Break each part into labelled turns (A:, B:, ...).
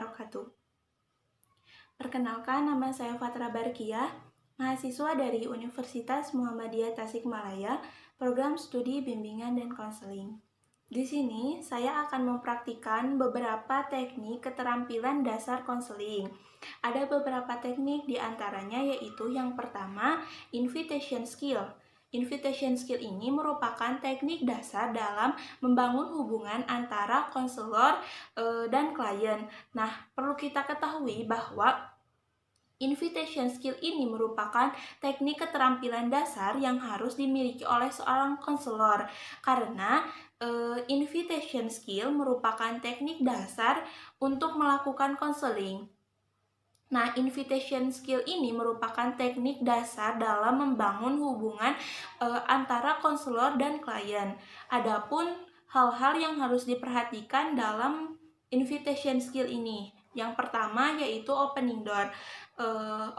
A: wabarakatuh. Perkenalkan, nama saya Fatra Barkiah, mahasiswa dari Universitas Muhammadiyah Tasikmalaya, program studi bimbingan dan konseling. Di sini, saya akan mempraktikkan beberapa teknik keterampilan dasar konseling. Ada beberapa teknik di antaranya yaitu yang pertama, invitation skill. Invitation skill ini merupakan teknik dasar dalam membangun hubungan antara konselor dan klien. Nah, perlu kita ketahui bahwa invitation skill ini merupakan teknik keterampilan dasar yang harus dimiliki oleh seorang konselor karena invitation skill merupakan teknik dasar untuk melakukan konseling. Nah, invitation skill ini merupakan teknik dasar dalam membangun hubungan antara konselor dan klien. Adapun hal-hal yang harus diperhatikan dalam invitation skill ini. Yang pertama yaitu opening door.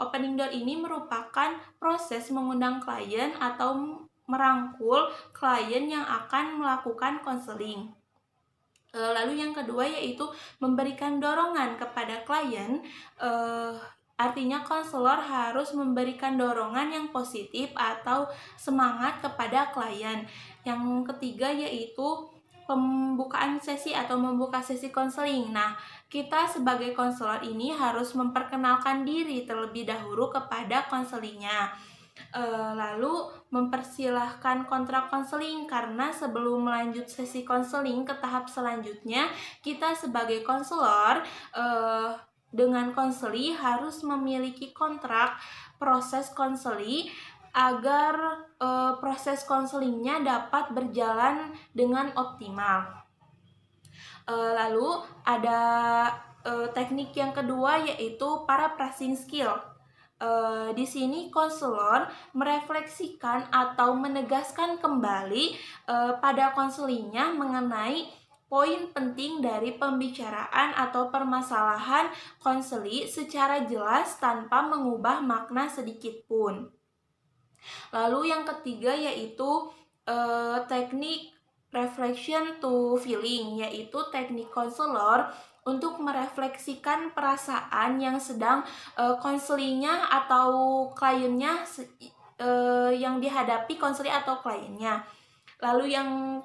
A: Opening door ini merupakan proses mengundang klien atau merangkul klien yang akan melakukan konseling. Lalu yang kedua yaitu memberikan dorongan kepada klien. Artinya konselor harus memberikan dorongan yang positif atau semangat kepada klien. Yang ketiga yaitu pembukaan sesi atau membuka sesi konseling. Nah, kita sebagai konselor ini harus memperkenalkan diri terlebih dahulu kepada konselingnya. Lalu mempersilahkan kontrak konseling karena sebelum melanjut sesi konseling ke tahap selanjutnya, kita sebagai konselor dengan konseli harus memiliki kontrak proses konseli agar proses konselingnya dapat berjalan dengan optimal. Lalu ada teknik yang kedua yaitu paraphrasing skill. Di sini konselor merefleksikan atau menegaskan kembali pada konselingnya mengenai poin penting dari pembicaraan atau permasalahan konseli secara jelas tanpa mengubah makna sedikit pun. Lalu yang ketiga yaitu teknik reflection to feeling, yaitu teknik konselor untuk merefleksikan perasaan yang sedang konselingnya atau kliennya yang dihadapi konseli atau kliennya. Lalu yang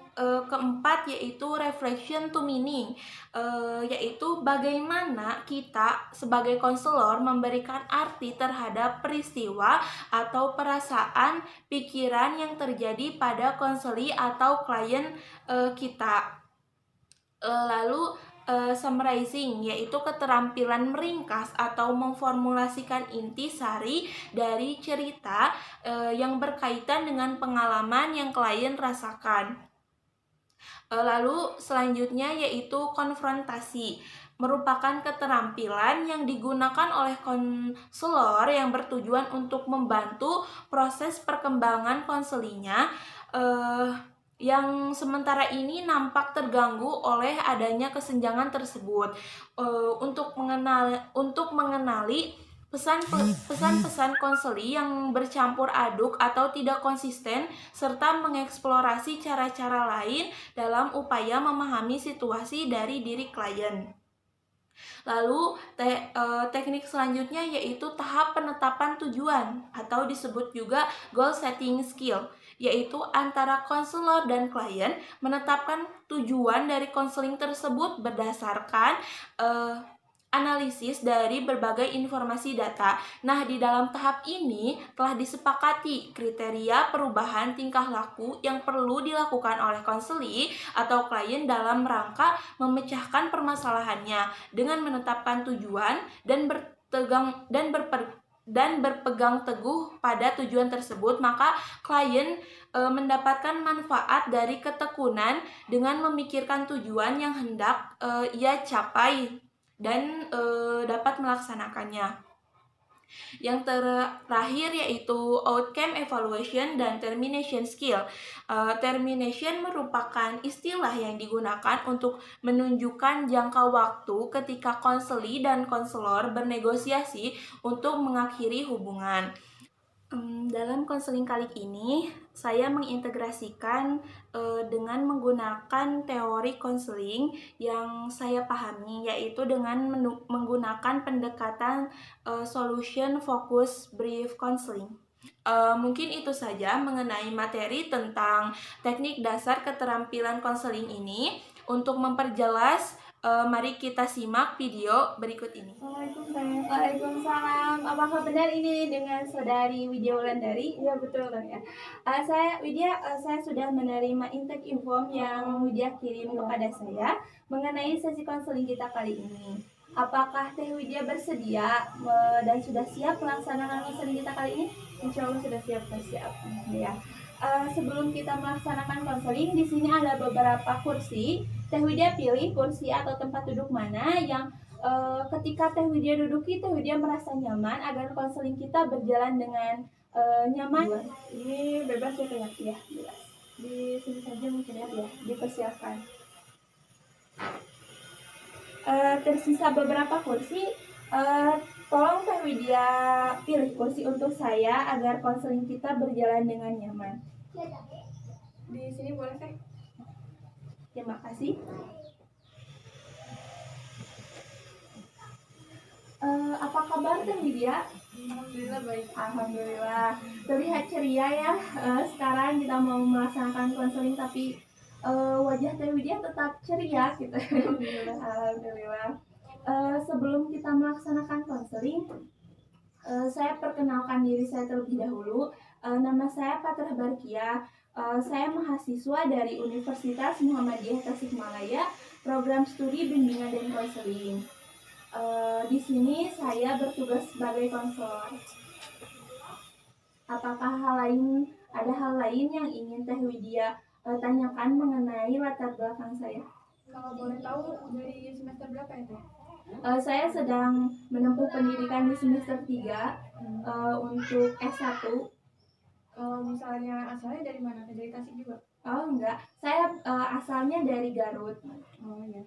A: keempat yaitu reflection to meaning, yaitu bagaimana kita sebagai konselor memberikan arti terhadap peristiwa atau perasaan, pikiran yang terjadi pada konseli atau klien kita. Lalu summarizing, yaitu keterampilan meringkas atau memformulasikan intisari dari cerita yang berkaitan dengan pengalaman yang klien rasakan. Lalu selanjutnya yaitu konfrontasi, merupakan keterampilan yang digunakan oleh konselor yang bertujuan untuk membantu proses perkembangan konselinya yang sementara ini nampak terganggu oleh adanya kesenjangan tersebut. Untuk mengenali pesan-pesan konseli yang bercampur aduk atau tidak konsisten, serta mengeksplorasi cara-cara lain dalam upaya memahami situasi dari diri klien. Lalu teknik selanjutnya yaitu tahap penetapan tujuan atau disebut juga goal setting skill, yaitu antara konselor dan klien menetapkan tujuan dari konseling tersebut berdasarkan analisis dari berbagai informasi data. Nah, di dalam tahap ini telah disepakati kriteria perubahan tingkah laku yang perlu dilakukan oleh konseli atau klien dalam rangka memecahkan permasalahannya dengan menetapkan tujuan dan berpegang teguh pada tujuan tersebut, maka klien mendapatkan manfaat dari ketekunan dengan memikirkan tujuan yang hendak ia capai dan dapat melaksanakannya. Yang terakhir yaitu outcome evaluation dan termination skill. Termination merupakan istilah yang digunakan untuk menunjukkan jangka waktu ketika konseli dan konselor bernegosiasi untuk mengakhiri hubungan. Dalam konseling kali ini, saya mengintegrasikan dengan menggunakan teori konseling yang saya pahami, yaitu dengan menggunakan pendekatan solution focus brief counseling. Mungkin itu saja mengenai materi tentang teknik dasar keterampilan konseling ini. Untuk memperjelas, mari kita simak video berikut ini.
B: Assalamualaikum, Teh. Waalaikumsalam. Apakah benar ini dengan saudari Widya Wulandari?
A: Iya betul ya.
B: Saya sudah menerima intake inform yang Widya kirim kepada saya mengenai sesi konseling kita kali ini. Apakah Teh Widya bersedia dan sudah siap melaksanakan konseling kita kali ini?
A: Insya Allah sudah siap.
B: Ya. Sebelum kita melaksanakan konseling, di sini ada beberapa kursi. Teh Widya pilih kursi atau tempat duduk mana yang ketika Teh Widya duduki, Teh Widya merasa nyaman agar konseling kita berjalan dengan nyaman.
A: Ini bebas ya Teh?
B: Ya, bebas. Di sini saja mungkin ya, dipersiapkan. Tersisa beberapa kursi. Tolong Teh Widya pilih kursi untuk saya agar konseling kita berjalan dengan nyaman.
A: Di sini boleh Teh?
B: Terima kasih. Apa kabar Teh Widya?
A: Alhamdulillah baik.
B: Alhamdulillah. Terlihat ceria ya. Sekarang kita mau melaksanakan konseling tapi wajah Teh Widya tetap ceria gitu. Alhamdulillah. Sebelum kita melaksanakan konseling, saya perkenalkan diri saya terlebih dahulu. Nama saya Fatrah Barkia. Saya mahasiswa dari Universitas Muhammadiyah Tasikmalaya, program studi bimbingan dan konseling. Di sini saya bertugas sebagai konselor. Apakah ada hal lain yang ingin Teh Widya tanyakan mengenai latar belakang saya?
A: Kalau boleh tahu dari semester berapa ya Teh?
B: Saya sedang menempuh pendidikan di semester 3 untuk S1.
A: Kalau misalnya asalnya dari mana? Dari Tasik juga?
B: Oh enggak, saya asalnya dari Garut.
A: Oh ya.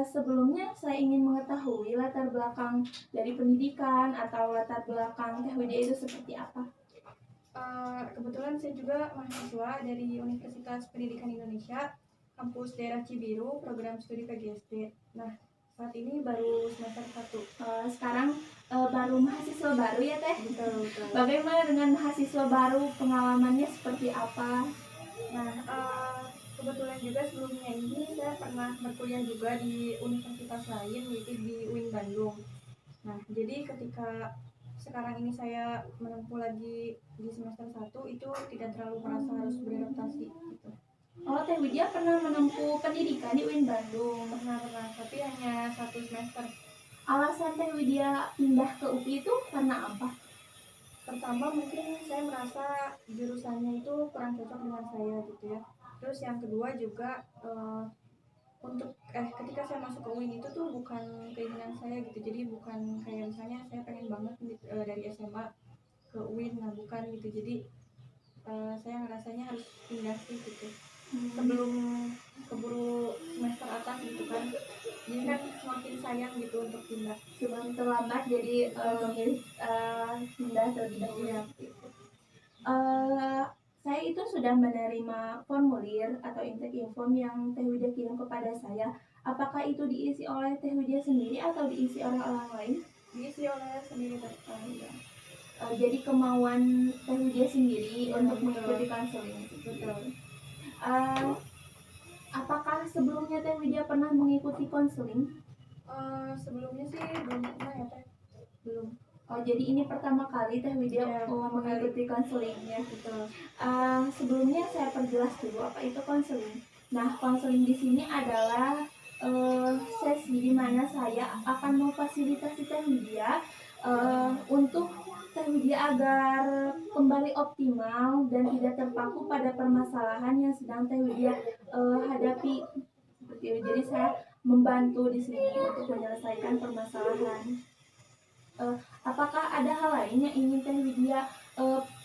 B: Sebelumnya saya ingin mengetahui latar belakang dari pendidikan atau latar belakang Teh Widya itu seperti apa?
A: Kebetulan saya juga mahasiswa dari Universitas Pendidikan Indonesia, kampus daerah Cibiru, program studi PGSD. Nah, saat ini baru semester 1.
B: Sekarang baru mahasiswa baru ya Teh?
A: Betul.
B: Bagaimana dengan mahasiswa baru, pengalamannya seperti apa?
A: Nah, kebetulan juga sebelumnya ini saya pernah berkuliah juga di universitas lain, yaitu di UIN Bandung. Nah, jadi ketika sekarang ini saya menempuh lagi di semester 1 itu tidak terlalu merasa harus beradaptasi gitu.
B: Oh, Teh Widya pernah menempuh pendidikan di UIN Bandung.
A: Pernah, tapi hanya 1 semester.
B: Alasan Teh Widya pindah ke UPI itu karena apa?
A: Pertama mungkin saya merasa jurusannya itu kurang cocok dengan saya gitu ya. Terus yang kedua juga ketika saya masuk ke UIN itu tuh bukan keinginan saya gitu. Jadi bukan kayak misalnya saya pengen banget dari SMA ke UIN, nah bukan gitu. Jadi saya ngerasanya harus pindah sih gitu. Sebelum keburu semester atas gitu kan. Jadi kan semakin sayang gitu untuk pindah.
B: Sebelum terlambat jadi memilih pindah terlebih dahulu.
A: Iya.
B: Saya itu sudah menerima formulir atau intake inform yang Teh Widya kirim kepada saya. Apakah itu diisi oleh Teh Widya sendiri atau diisi oleh orang lain?
A: Diisi oleh sendiri.
B: Ya. Jadi kemauan Teh Widya sendiri untuk
A: betul.
B: mengikuti konseling.
A: Betul.
B: Apakah sebelumnya Teh Widya pernah mengikuti konseling?
A: Sebelumnya sih belum pernah ya Teh. Belum.
B: Oh, jadi ini pertama kali Teh Widya mengikuti konselingnya.
A: Betul.
B: Sebelumnya saya perjelas dulu apa itu konseling. Nah, konseling di sini adalah sesi di mana saya akan memfasilitasi Teh Widya untuk Teh Widya agar kembali optimal dan tidak terpaku pada permasalahan yang sedang Teh Widya hadapi. Seperti itu. Jadi saya membantu di sini untuk menyelesaikan permasalahan. Apakah ada hal lain yang ingin Teh Widya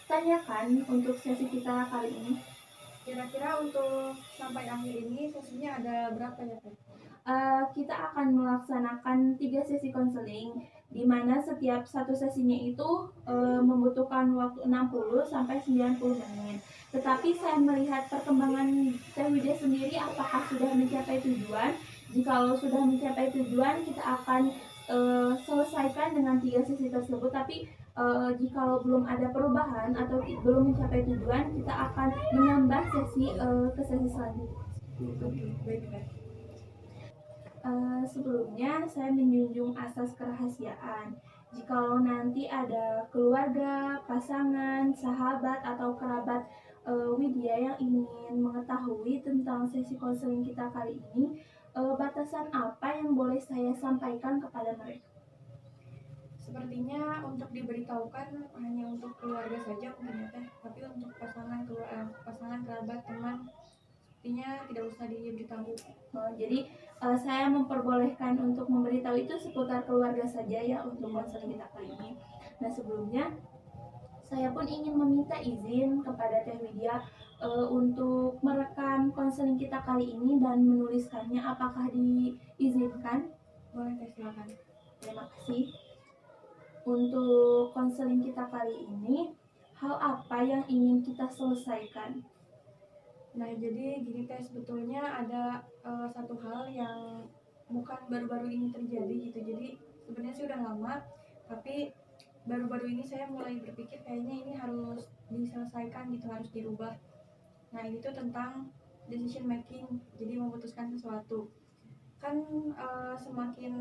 B: tanyakan untuk sesi kita kali ini?
A: Kira-kira untuk sampai akhir ini sesinya ada berapa ya Teh?
B: Kita akan melaksanakan 3 sesi konseling di mana setiap satu sesinya itu membutuhkan waktu 60 sampai 90 menit. Tetapi saya melihat perkembangan Teh Widya sendiri apakah sudah mencapai tujuan. Jikalau sudah mencapai tujuan, kita akan selesaikan dengan 3 sesi tersebut. Tapi jikalau belum ada perubahan atau belum mencapai tujuan, kita akan menambah sesi ke sesi selanjutnya. Sebelumnya saya menjunjung asas kerahasiaan. Jikalau nanti ada keluarga, pasangan, sahabat atau kerabat Widya yang ingin mengetahui tentang sesi konseling kita kali ini, batasan apa yang boleh saya sampaikan kepada mereka?
C: Sepertinya untuk diberitahukan hanya untuk keluarga saja mungkin ya Teh, tapi untuk pasangan kerabat, teman sepertinya tidak usah diberitahu.
B: Jadi saya memperbolehkan untuk memberitahu itu seputar keluarga saja ya untuk konseling kita kali ini. Nah, sebelumnya saya pun ingin meminta izin kepada Teh Widya untuk merekam konseling kita kali ini dan menuliskannya. Apakah diizinkan?
C: Boleh Teh, silakan.
B: Terima kasih. Untuk konseling kita kali ini, hal apa yang ingin kita selesaikan?
C: Nah, jadi gini Teh, sebetulnya ada satu hal yang bukan baru-baru ini terjadi gitu. Jadi sebenarnya sih udah lama, tapi baru-baru ini saya mulai berpikir kayaknya ini harus diselesaikan gitu, harus dirubah. Nah, ini tuh tentang decision making, jadi memutuskan sesuatu. Kan semakin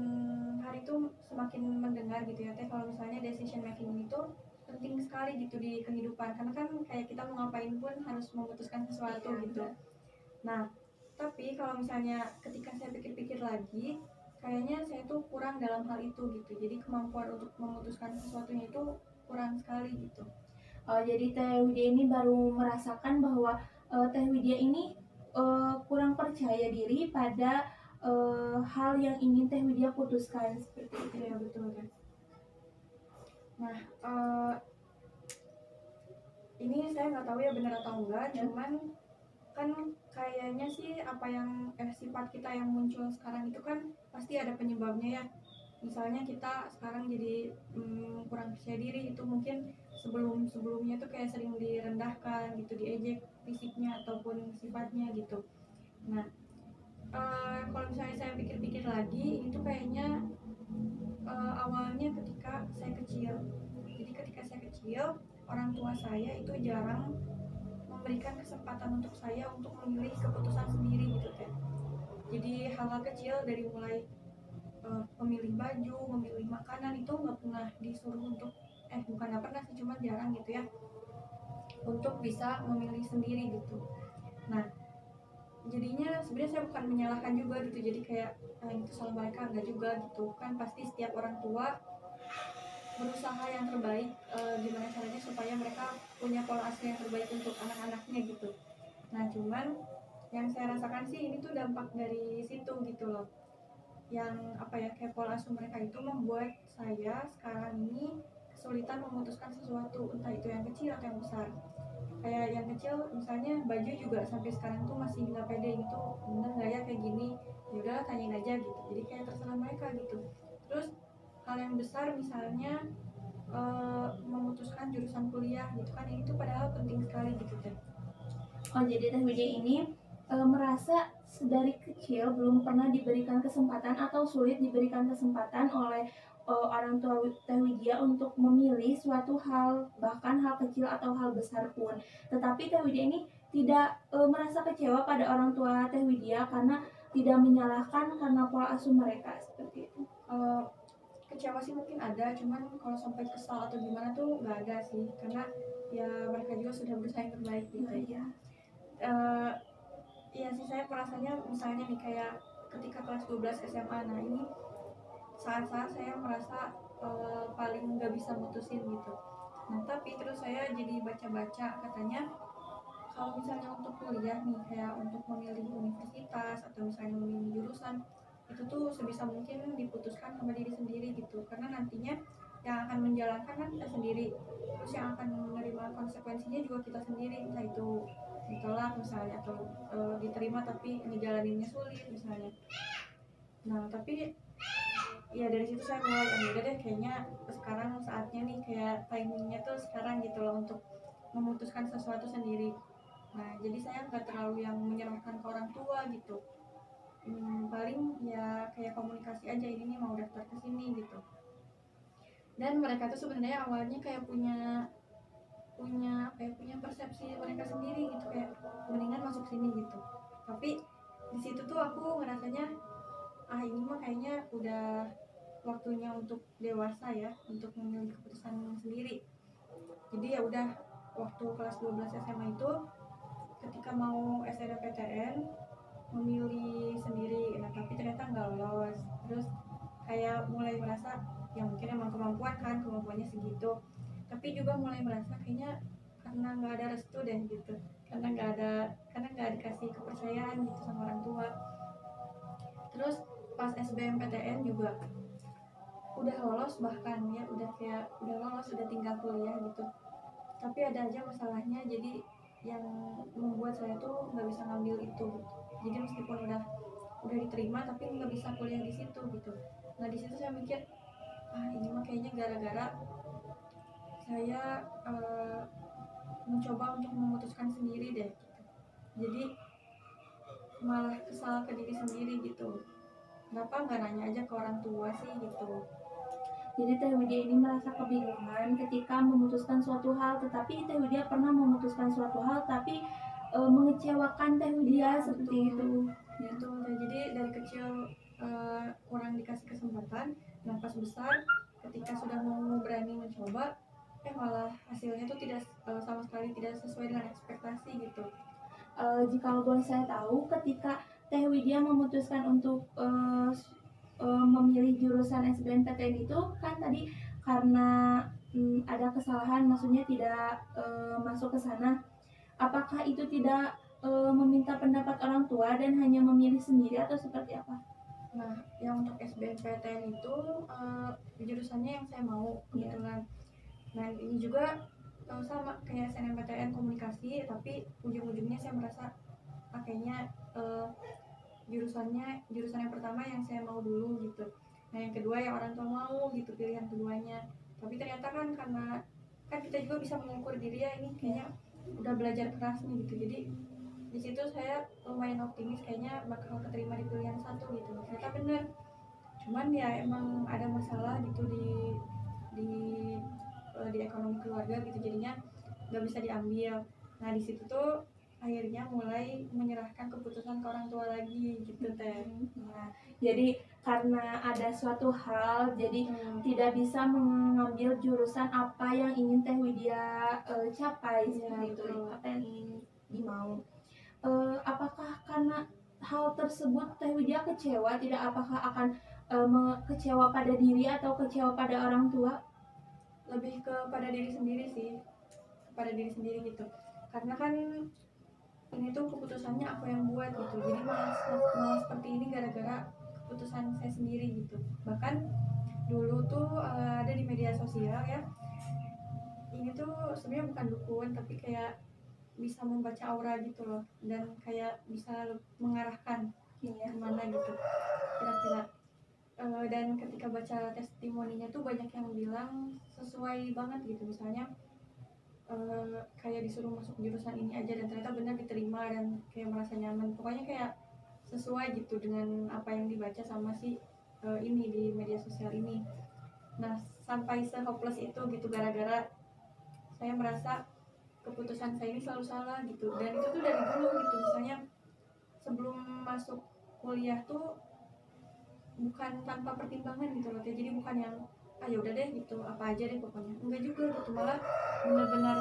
C: hari tuh semakin mendengar gitu ya Teh, kalau misalnya decision making itu penting sekali gitu di kehidupan, karena kan kayak kita mau ngapain pun harus memutuskan sesuatu gitu. Nah, tapi kalau misalnya ketika saya pikir-pikir lagi, kayaknya saya tuh kurang dalam hal itu gitu. Jadi kemampuan untuk memutuskan sesuatunya itu kurang sekali gitu.
B: Jadi Teh Widya ini baru merasakan bahwa Teh Widya ini kurang percaya diri pada hal yang ingin Teh Widya putuskan, seperti itu
C: ya. Betul kan. Nah, ini saya nggak tahu ya benar atau enggak, cuman kan kayaknya sih apa yang sifat kita yang muncul sekarang itu kan pasti ada penyebabnya ya. Misalnya kita sekarang jadi kurang percaya diri, itu mungkin sebelumnya tuh kayak sering direndahkan gitu, diejek fisiknya ataupun sifatnya gitu. Nah, kalau misalnya saya pikir-pikir lagi, itu kayaknya awalnya ketika saya kecil. Jadi ketika saya kecil, orang tua saya itu jarang memberikan kesempatan untuk saya untuk memilih keputusan sendiri gitu kan. Jadi hal-hal kecil dari mulai memilih baju, memilih makanan itu nggak pernah disuruh untuk bukan nggak pernah sih, cuma jarang gitu ya, untuk bisa memilih sendiri gitu. Nah, jadinya sebenarnya saya bukan menyalahkan juga gitu, jadi kayak itu salah mereka, enggak juga gitu kan. Pasti setiap orang tua berusaha yang terbaik gimana caranya supaya mereka punya pola asuh yang terbaik untuk anak-anaknya gitu. Nah, cuman yang saya rasakan sih ini tuh dampak dari situ gitu loh, yang apa ya, kayak pola asuh mereka itu membuat saya sekarang ini kesulitan memutuskan sesuatu, entah itu yang kecil atau yang besar. Kayak yang kecil misalnya baju juga sampai sekarang tuh masih nggak pede gitu, bener nggak ya kayak gini, ya udah tanyain aja gitu, jadi kayak terserah mereka gitu. Terus hal yang besar misalnya memutuskan jurusan kuliah gitu kan, ini tuh padahal penting sekali gitu kan.
B: Jadi Teh Widya ini merasa dari kecil belum pernah diberikan kesempatan atau sulit diberikan kesempatan oleh orang tua Teh Widya untuk memilih suatu hal, bahkan hal kecil atau hal besar pun. Tetapi Teh Widya ini tidak merasa kecewa pada orang tua Teh Widya karena tidak menyalahkan karena pola asuh mereka, seperti itu.
C: Kecewa sih mungkin ada, cuman kalau sampai kesal atau gimana tuh nggak ada sih, karena ya mereka juga sudah berusaha yang terbaik gitu. Iya sih, saya perasaannya misalnya nih kayak ketika kelas 12 SMA, nah ini saat-saat saya merasa paling nggak bisa mutusin gitu. Nah, tapi terus saya jadi baca-baca, katanya kalau misalnya untuk kuliah nih, kayak untuk memilih universitas atau misalnya memilih jurusan, itu tuh sebisa mungkin diputuskan sama diri sendiri gitu, karena nantinya yang akan menjalankan kan kita sendiri, terus yang akan menerima konsekuensinya juga kita sendiri, entah itu ditolak misalnya atau diterima tapi ngejalaninnya sulit misalnya. Nah, tapi ya dari situ saya mulai udah deh kayaknya sekarang saatnya nih, kayak timingnya tuh sekarang gitu loh untuk memutuskan sesuatu sendiri. Nah jadi saya nggak terlalu yang menyerahkan ke orang tua gitu. Paling ya kayak komunikasi aja, ini nih mau daftar ke sini gitu. Dan mereka tuh sebenarnya awalnya kayak punya punya apa ya, punya persepsi mereka sendiri gitu, kayak mendingan masuk sini gitu. Tapi di situ tuh aku ngerasanya ini mah kayaknya udah waktunya untuk dewasa ya, untuk memilih keputusan sendiri. Jadi ya udah, waktu kelas 12 SMA itu ketika mau SNMPTN memilih sendiri, nah tapi ternyata nggak lolos. Terus kayak mulai merasa ya mungkin emang kemampuannya segitu, tapi juga mulai merasa kayaknya karena nggak ada restu deh gitu, karena nggak dikasih kepercayaan gitu sama orang tua. Terus pas SBMPTN juga udah lolos, bahkan ya udah lolos, udah tinggal kuliah gitu, tapi ada aja masalahnya. Jadi yang membuat saya tuh nggak bisa ngambil itu gitu. Jadi meskipun udah diterima tapi nggak bisa kuliah di situ gitu. Nah di situ saya mikir, ini mah kayaknya gara-gara saya mencoba untuk memutuskan sendiri deh gitu. Jadi malah kesal ke diri sendiri gitu, kenapa nggak nanya aja ke orang tua sih gitu.
B: Jadi Teh Widya ini merasa kebingungan ketika memutuskan suatu hal, tetapi Teh Widya pernah memutuskan suatu hal tapi mengecewakan Teh Widya seperti itu.
C: Ya. Betul. Nah, jadi dari kecil kurang dikasih kesempatan, nah pas besar ketika sudah mau berani mencoba, malah hasilnya tuh tidak sama sekali tidak sesuai dengan ekspektasi gitu.
B: Jika boleh saya tahu, ketika Teh Widya memutuskan untuk memilih jurusan SBMPTN itu kan tadi karena ada kesalahan, maksudnya tidak masuk ke sana. Apakah itu tidak meminta pendapat orang tua dan hanya memilih sendiri atau seperti apa?
C: Nah, yang untuk SBMPTN itu jurusannya yang saya mau kebetulan. Nah, ini juga sama kayak SNMPTN komunikasi, tapi ujung-ujungnya saya merasa kayaknya jurusan yang pertama yang saya mau dulu gitu. Nah, yang kedua yang orang tua mau gitu, pilihan keduanya. Tapi ternyata kan karena kan kita juga bisa mengukur diri ya, ini kayaknya udah belajar keras nih gitu. Jadi di situ saya lumayan optimis kayaknya bakal keterima di pilihan satu gitu. Ternyata bener, cuman ya emang ada masalah gitu di di ekonomi keluarga gitu, jadinya nggak bisa diambil. Nah di situ tuh akhirnya mulai menyerahkan keputusan ke orang tua lagi gitu Teh.
B: Nah, jadi karena ada suatu hal, jadi tidak bisa mengambil jurusan apa yang ingin Teh Widya capai seperti itu, apa yang ingin dimau. Apakah karena hal tersebut Teh Widya kecewa? Tidak, apakah akan kecewa pada diri atau kecewa pada orang tua?
C: Lebih kepada diri sendiri sih, pada diri sendiri gitu. Karena kan ini tuh keputusannya aku yang buat gitu, jadi malah seperti ini gara-gara keputusan saya sendiri gitu. Bahkan dulu tuh ada di media sosial ya, ini tuh sebenarnya bukan dukun tapi kayak bisa membaca aura gitu loh, dan kayak bisa mengarahkan kemana gitu kira-kira. Dan ketika baca testimoninya tuh banyak yang bilang sesuai banget gitu, misalnya kayak disuruh masuk jurusan ini aja dan ternyata benar diterima dan kayak merasa nyaman, pokoknya kayak sesuai gitu dengan apa yang dibaca sama si ini di media sosial ini. Nah sampai se-hopeless itu gitu, gara-gara saya merasa keputusan saya ini selalu salah gitu. Dan itu tuh dari dulu gitu, misalnya sebelum masuk kuliah tuh bukan tanpa pertimbangan gitu loh, jadi bukan yang ya udah deh gitu, apa aja deh pokoknya, enggak juga gitu. Malah benar-benar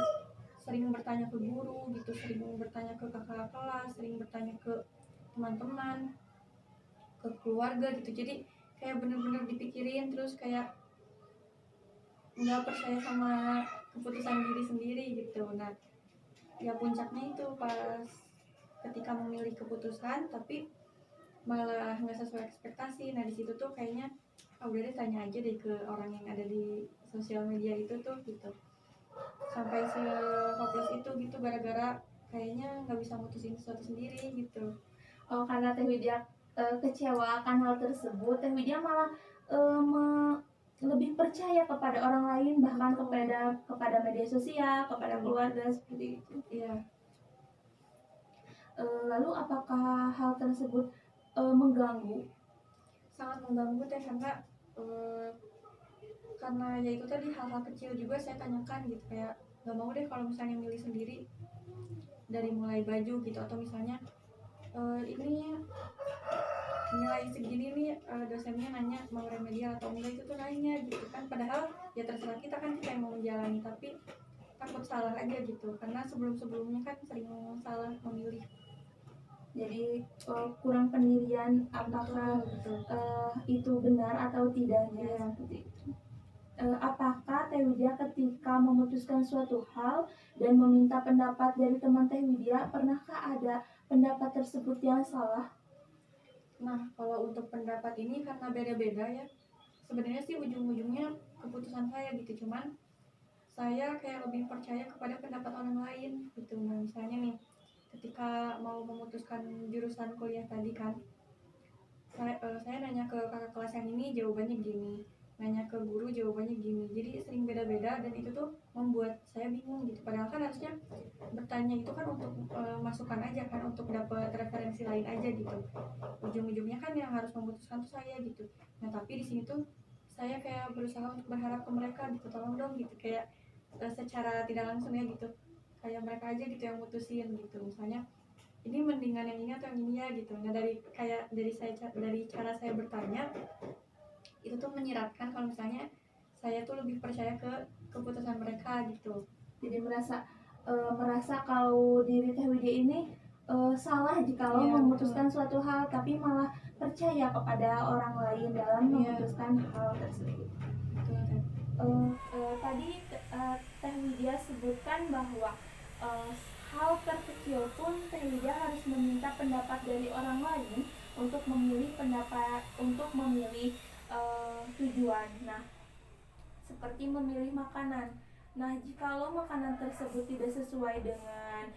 C: sering bertanya ke guru gitu, sering bertanya ke kakak kelas, sering bertanya ke teman-teman, ke keluarga gitu. Jadi kayak benar-benar dipikirin, terus kayak nggak percaya sama keputusan diri sendiri gitu. Nah ya puncaknya itu pas ketika memilih keputusan tapi malah nggak sesuai ekspektasi. Nah di situ tuh kayaknya udah deh tanya aja deh ke orang yang ada di sosial media itu tuh gitu. Sampai se-hopeless itu gitu, gara-gara kayaknya nggak bisa mutusin sesuatu sendiri gitu.
B: Karena Teh Widya kecewa akan hal tersebut, Teh Widya malah lebih percaya kepada orang lain, bahkan
C: Betul.
B: kepada media sosial, kepada keluarga seperti itu.
C: Iya.
B: Lalu apakah hal tersebut mengganggu?
C: Sangat mengganggu teh, karena ya itu tadi hal-hal kecil juga saya tanyakan gitu, kayak nggak mau deh kalau misalnya milih sendiri dari mulai baju gitu, atau misalnya ini nilai segini nih, dosennya nanya mau remedial atau enggak, itu tuh nanya gitu kan, padahal ya terserah kita kan, kita yang mau menjalani, tapi takut salah aja gitu, karena sebelum-sebelumnya kan sering salah memilih.
B: Jadi kurang pendirian apakah
C: Betul.
B: itu benar atau tidaknya.
C: Iya.
B: Seperti itu. Apakah Teh Widya ketika memutuskan suatu hal dan meminta pendapat dari teman Teh Widya, pernahkah ada pendapat tersebut yang salah?
C: Nah, kalau untuk pendapat ini karena beda-beda ya, sebenarnya sih ujung-ujungnya keputusan saya gitu, cuman saya kayak lebih percaya kepada pendapat orang lain gitu. Nah, misalnya nih, ketika mau memutuskan jurusan kuliah tadi kan, saya nanya ke kakak kelas yang ini, jawabannya gini, nanya ke guru jawabannya gini, jadi sering beda-beda, dan itu tuh membuat saya bingung gitu, padahal kan harusnya bertanya itu kan untuk masukan aja kan, untuk dapat referensi lain aja gitu, ujung-ujungnya kan yang harus memutuskan tuh saya gitu. Nah, tapi di sini tuh saya kayak berusaha untuk berharap ke mereka gitu, tolong dong gitu, kayak secara tidak langsung ya gitu, kayak mereka aja gitu yang mutusin gitu, misalnya ini mendingan yang ini atau yang ini ya gitu. Nah, dari cara saya bertanya itu tuh menyiratkan kalau misalnya saya tuh lebih percaya ke keputusan mereka gitu.
B: Jadi merasa kalau diri Teh Widya ini salah jikalau
C: Iya,
B: memutuskan suatu hal, tapi malah percaya kepada orang lain dalam memutuskan hal tersebut. Tadi Teh Widya sebutkan bahwa hal terkecil pun Teh Widya harus meminta pendapat dari orang lain untuk memilih tujuan. Nah, seperti memilih makanan. Nah, jikalau makanan tersebut tidak sesuai dengan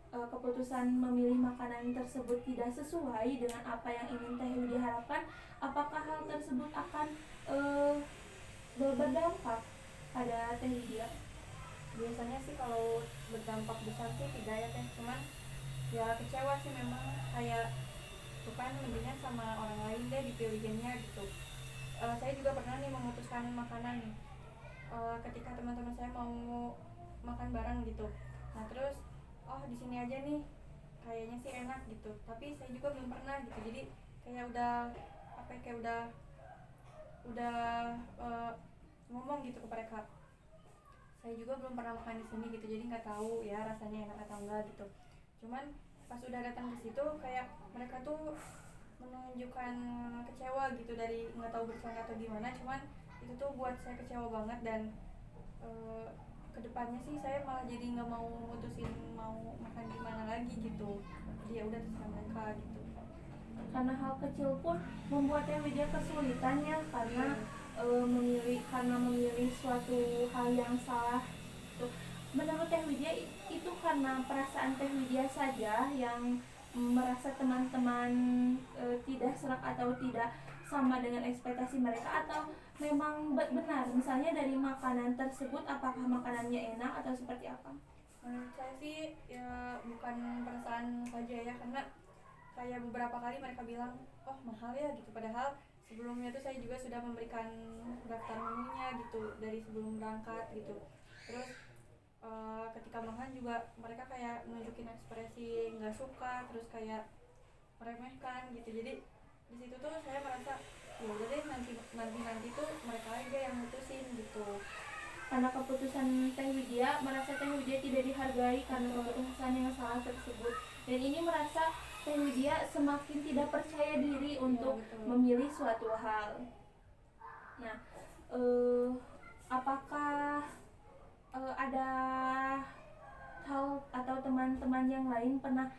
B: keputusan memilih makanan tersebut tidak sesuai dengan apa yang ingin Teh Widya harapkan, apakah hal tersebut akan berdampak pada Teh Widya?
C: Biasanya sih kalau berdampak besar sih tidak ya Teh, cuman ya kecewa sih memang, kayak bukan mendingan sama orang lain deh dipilihinnya gitu. Saya juga pernah nih memutuskan makanan nih, ketika teman-teman saya mau makan bareng gitu. Nah, terus oh di sini aja nih kayaknya sih enak gitu, tapi saya juga belum pernah gitu, jadi kayak udah apa ya, kayak udah ngomong gitu ke mereka, saya juga belum pernah makan di sini gitu, jadi nggak tahu ya rasanya enak atau enggak gitu. Cuman pas udah datang ke situ, kayak mereka tuh menunjukkan kecewa gitu, dari nggak tahu bercanda atau gimana, cuman itu tuh buat saya kecewa banget, dan kedepannya sih saya malah jadi nggak mau mutusin mau makan di mana lagi gitu, jadi ya udah terserah mereka gitu.
B: Karena hal kecil pun membuat Teh Widya kesulitan ya, karena memilih suatu hal yang salah. Menurut Teh Widya itu karena perasaan Teh Widya saja yang merasa teman-teman tidak serak atau tidak sama dengan ekspektasi mereka, atau memang benar misalnya dari makanan tersebut, apakah makanannya enak atau seperti apa?
C: Menurut saya sih ya bukan perasaan saja ya, karena kayak beberapa kali mereka bilang oh mahal ya gitu, padahal sebelumnya tuh saya juga sudah memberikan daftar menunya gitu dari sebelum berangkat gitu. Terus ketika makan juga mereka kayak nunjukin ekspresi nggak suka, terus kayak meremehkan gitu, jadi di situ tuh saya merasa ya udah deh, nanti tuh mereka aja yang mutusin gitu.
B: Karena keputusan Teh Widya, merasa Teh Widya tidak dihargai karena keputusan yang salah tersebut, dan ini merasa Teh Widya semakin tidak percaya diri untuk memilih suatu hal. Nah, apakah ada hal atau teman-teman yang lain pernah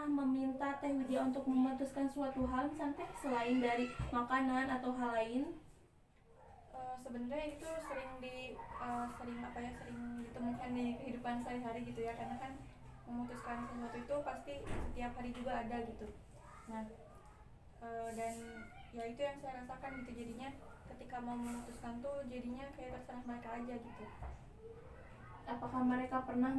B: meminta Teh Widya untuk memutuskan suatu hal, misalnya selain dari makanan atau hal lain?
C: Sebenarnya itu sering ditemukan di kehidupan sehari-hari gitu ya, karena kan memutuskan sesuatu itu pasti setiap hari juga ada gitu. Nah, dan ya itu yang saya rasakan gitu, jadinya ketika mau memutuskan tuh jadinya kayak terserah mereka aja gitu.
B: Apakah mereka pernah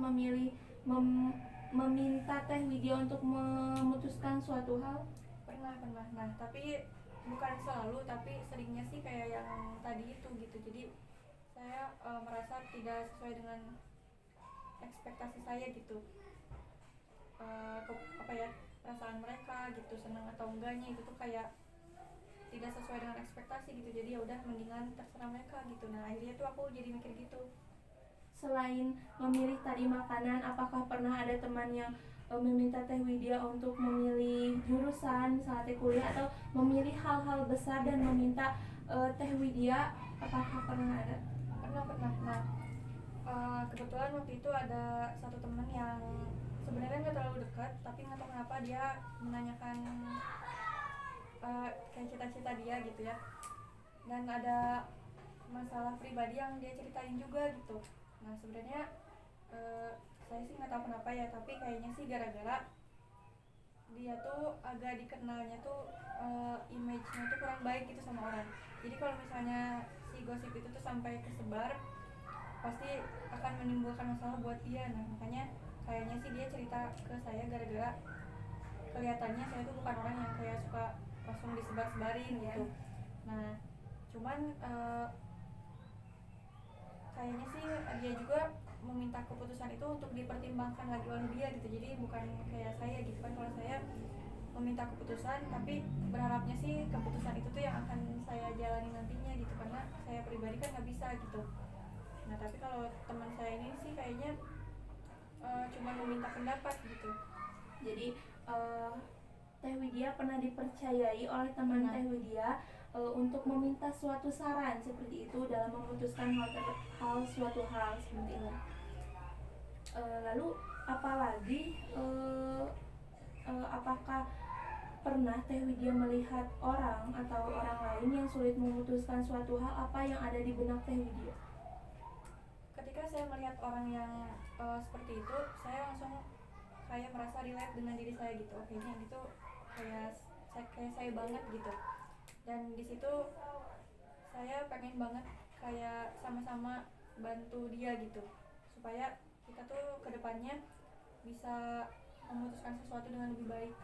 B: meminta Teh Widya untuk memutuskan suatu hal?
C: Pernah. Nah tapi bukan selalu, tapi seringnya sih kayak yang tadi itu gitu. Jadi saya merasa tidak sesuai dengan ekspektasi saya gitu. Apa ya, perasaan mereka gitu, senang atau enggaknya itu tuh kayak tidak sesuai dengan ekspektasi gitu. Jadi ya udah mendingan terserah mereka gitu. Nah akhirnya tuh aku jadi mikir gitu.
B: Selain memilih tadi makanan, apakah pernah ada teman yang meminta Teh Widya untuk memilih jurusan saat kuliah atau memilih hal-hal besar dan meminta Teh Widya, apakah pernah ada?
C: Pernah. Nah kebetulan waktu itu ada satu teman yang sebenarnya nggak terlalu dekat, tapi nggak tahu kenapa dia menanyakan kayak cita-cita dia gitu ya, dan ada masalah pribadi yang dia ceritain juga gitu. Nah sebenarnya saya sih nggak tahu kenapa ya, tapi kayaknya sih gara-gara dia tuh agak dikenalnya tuh image-nya tuh kurang baik gitu sama orang. Jadi kalau misalnya si gosip itu tuh sampai kesebar, pasti akan menimbulkan masalah buat dia. Nah makanya kayaknya sih dia cerita ke saya gara-gara kelihatannya saya tuh bukan orang yang kayak suka langsung disebar-sebarin gitu. Nah cuman kayaknya sih dia juga meminta keputusan itu untuk dipertimbangkan lagi oleh dia gitu. Jadi bukan kayak saya gitu kan, kalau saya meminta keputusan tapi berharapnya sih keputusan itu tuh yang akan saya jalani nantinya gitu, karena saya pribadi kan nggak bisa gitu. Nah tapi kalau teman saya ini sih kayaknya cuma meminta pendapat gitu.
B: Jadi Teh Widya pernah dipercayai oleh teman Teh Widya untuk meminta suatu saran seperti itu dalam memutuskan suatu hal seperti itu. Lalu apalagi apakah pernah Teh Widya melihat orang atau orang lain yang sulit memutuskan suatu hal, apa yang ada di benak Teh Widya?
C: Ketika saya melihat orang yang seperti itu, saya langsung kayak merasa relate dengan diri saya gitu. Oke, ini gitu kayak saya banget gitu. Dan di situ saya pengen banget kayak sama-sama bantu dia gitu, supaya kita tuh kedepannya bisa memutuskan sesuatu dengan lebih baik.